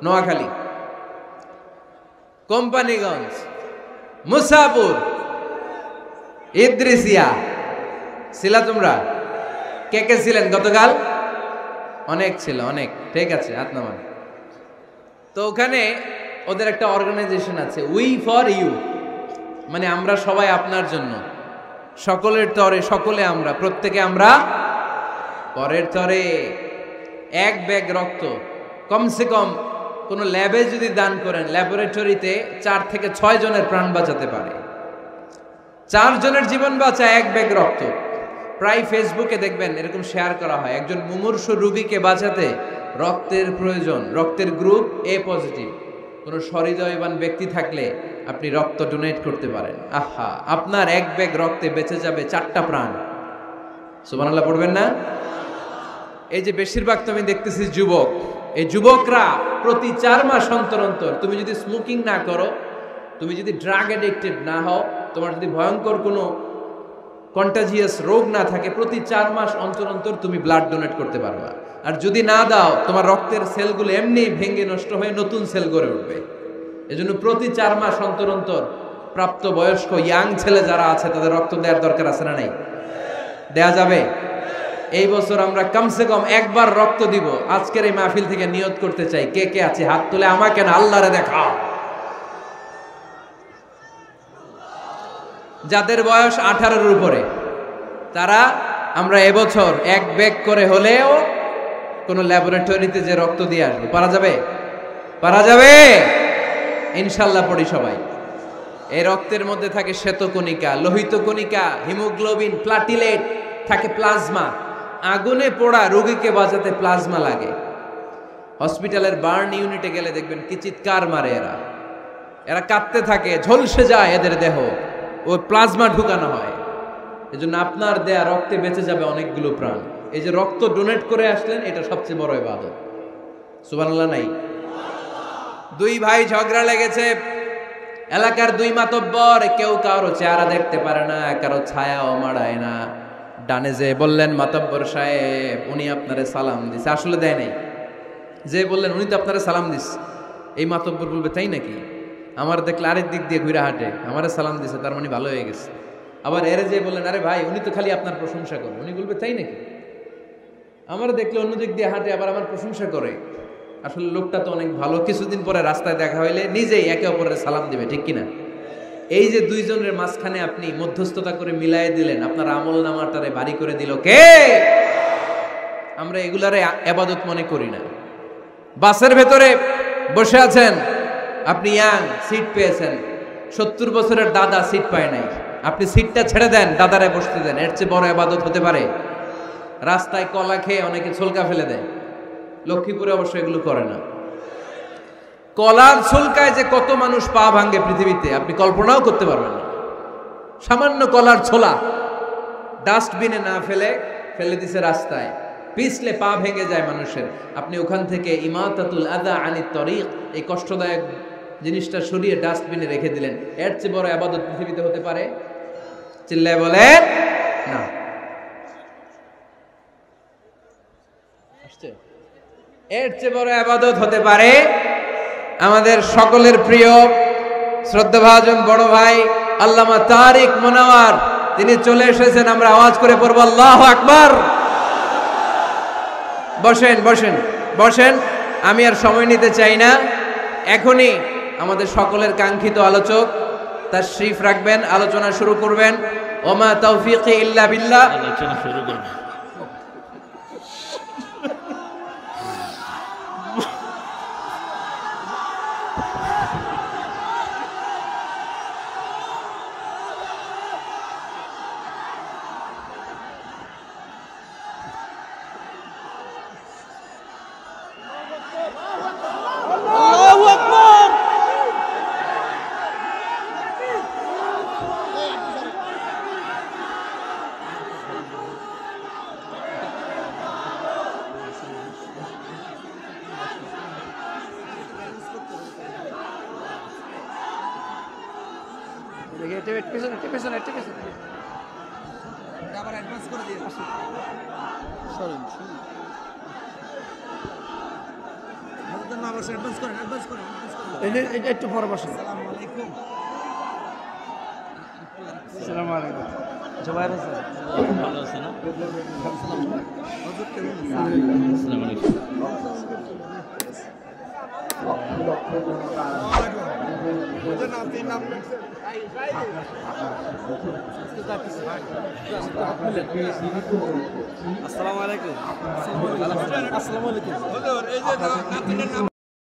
নোয়াখালী, কোম্পানিগঞ্জ, মুসাপুর, ইদ্রিসিয়া। ছিলা তোমরা? কে কে ছিলেন গতকাল? অনেক ছিল, অনেক। ঠিক আছে, হাত নামান। তো ওখানে ওদের একটা অর্গানাইজেশন আছে, উই ফর ইউ, মানে আমরা সবাই আপনার জন্য। সকলের তরে সকলে আমরা, প্রত্যেকে আমরা পরের তরে। এক ব্যাগ রক্ত কমসে কম কোন ল্যাবে যদি দান করেন, ল্যাবরেটরিতে 4 থেকে 6 জনের প্রাণ বাঁচাতে পারে। 4 জনের জীবন বাঁচায় এক ব্যাগ রক্ত। প্রায় ফেসবুকে দেখবেন এরকম শেয়ার করা হয়, একজন মুমূর্ষু রোগীকে বাঁচাতে রক্তের প্রয়োজন, রক্তের গ্রুপ এ পজিটিভ। কোনো সহৃদয়বান ব্যক্তি থাকলে আপনি রক্ত ডোনেট করতে পারেন। আহা, আপনার এক ব্যাগ রক্তে বেঁচে যাবে 4টা প্রাণ। সুবহানাল্লাহ পড়বেন না? এই যে বেশিরভাগ তো আমি দেখতেছি যুবক, এই যুবকরা প্রতি 4 মাস অন্তর অন্তর, তুমি যদি স্মোকিং না করো, তুমি যদি ড্রাগ অ্যাডিক্টেড না হও, তোমার যদি ভয়ঙ্কর কোনো কন্টাজিয়াস রোগ না থাকে, প্রতি 4 মাস অন্তর অন্তর তুমি ব্লাড ডোনেট করতে পারবা। আর যদি না দাও, তোমার রক্তের সেলগুলো এমনি ভেঙে নষ্ট হয়ে নতুন সেল গড়ে উঠবে। এজন্য প্রতি 4 মাস অন্তর অন্তর প্রাপ্ত বয়স্ক ইয়াং ছেলে যারা আছে তাদের রক্ত দেওয়ার দরকার আছে না নাই? দেয়া যাবে? এই বছর আমরা কমসে কম একবার রক্ত দিব। আজকের এই মাহফিল থেকে নিয়ত করতে চাই, কে কে আছে হাত তুলে, আমাকে না আল্লাহরে দেখাও। যাদের বয়স 18-এর উপরে তারা, আমরা এবছর এক ব্যাগ করে হলেও কোন ল্যাবরেটরিতে যে রক্ত দিয়ে আসবো। পারা যাবে? পারা যাবে ইনশাল্লাহ। পড়ি সবাই। এই রক্তের মধ্যে থাকে শ্বেতকণিকা, লোহিত কণিকা, হিমোগ্লোবিন, প্লাটিলেট, থাকে প্লাজমা। আগুনে পোড়া রোগীকে বাঁচাতে প্লাজমা লাগে। হসপিটালের বার্ন ইউনিটে গেলে দেখবেন কি চিৎকার মারে এরা, এরা কাঁদতে থাকে, ঝলসে যায় এদের দেহ, ওই প্লাজমা ঢুকানো হয়। এজন্য আপনার দেয়া রক্তে বেঁচে যাবে অনেকগুলো প্রাণ। এই যে রক্ত ডোনেট করে আসলেন, এটা সবচেয়ে বড় ইবাদত। সুবহানাল্লাহ নাই? 2 ভাই ঝগড়া লেগেছে, এলাকার 2 মাতব্বর, কেউ কারো চেহারা দেখতে পারে না, কারো ছায়াও মাড়ায় না। ডানে যে বললেন, মাতব্বর সাহেব উনি আপনারে সালাম দিছে, আসলে দেয় নাই। যে বললেন উনি তো আপনারে সালাম দিস, এই মাতব্বর বলবে তাই নাকি? আমার দেখলে আরেক দিক দিয়ে ঘুরে হাঁটে, আমারে সালাম দিছে, তার মানে ভালো হয়ে গেছে। আবার এরে যে বললেন, আরে ভাই উনি তো খালি আপনার প্রশংসা করে, উনি বলবে তাই নাকি? আমার দেখলে অন্য দিক দিয়ে হাঁটে, আবার আমার প্রশংসা করে, আসলে লোকটা তো অনেক ভালো। কিছুদিন পরে রাস্তায় দেখা হইলে নিজেই একে অপরের সালাম দিবে, ঠিক কিনা? এই যে 2 জনের মাঝখানে আপনি মধ্যস্থতা করে মিলাই দিলেন, আপনার আমল নামাটারে ভারী করে দিল কে? আমরা এগুলারে ইবাদত মনে করি না। বাসের ভেতরে বসে আছেন, আপনি ইয়াং, সিট পেয়েছেন, 70 বছরের দাদা সিট পায় নাই, আপনি সিটটা ছেড়ে দেন, দাদারে বসতে দেন, এর চেয়ে বড় ইবাদত হতে পারে? রাস্তায় কলা খেয়ে অনেকে ছলকা ফেলে দেয়, লক্ষ্মীপুরে অবশ্য এগুলো করে না। কলার ছলকায় যে কত মানুষ পা ভাঙে পৃথিবীতে আপনি কল্পনাও করতে পারবেন না। সামান্য কলার ছোলা ডাস্টবিনে না ফেলে ফেলে দিছে রাস্তায়, পিছলে পা ভেঙে যায় মানুষের। আপনি ওখান থেকে ইমাতাতুল আদা আনিত তরিক, এই কষ্টদায়ক জিনিসটা সরিয়ে ডাস্টবিনে রেখে দিলেন। এর চেয়ে বড় ইবাদত পৃথিবীতে হতে পারে? চিল্লায় বলেন না। এর চেয়ে বড় ইবাদত হতে পারে আমাদের সকলের প্রিয় শ্রদ্ধাভাজন বড় ভাই আল্লামা তারিক মুনাওয়ার, তিনি চলে এসেছেন। আমরা আওয়াজ করে পড়ব আল্লাহু আকবার। বসেন বসেন বসেন, আমি আর সময় নিতে চাই না। এখনই আমাদের সকলের কাঙ্ক্ষিত আলোচক তাশরীফ রাখবেন, আলোচনা শুরু করবেন। ওমা তাওফীকি ইল্লা বিল্লাহ। আলোচনা শুরু করবেন। একটু পরে বসেন। আসসালামু আলাইকুম। জুবাইর হোসেন ভালো আছেন? আসসালামু আলাইকুম। আসসালামু আলাইকুম।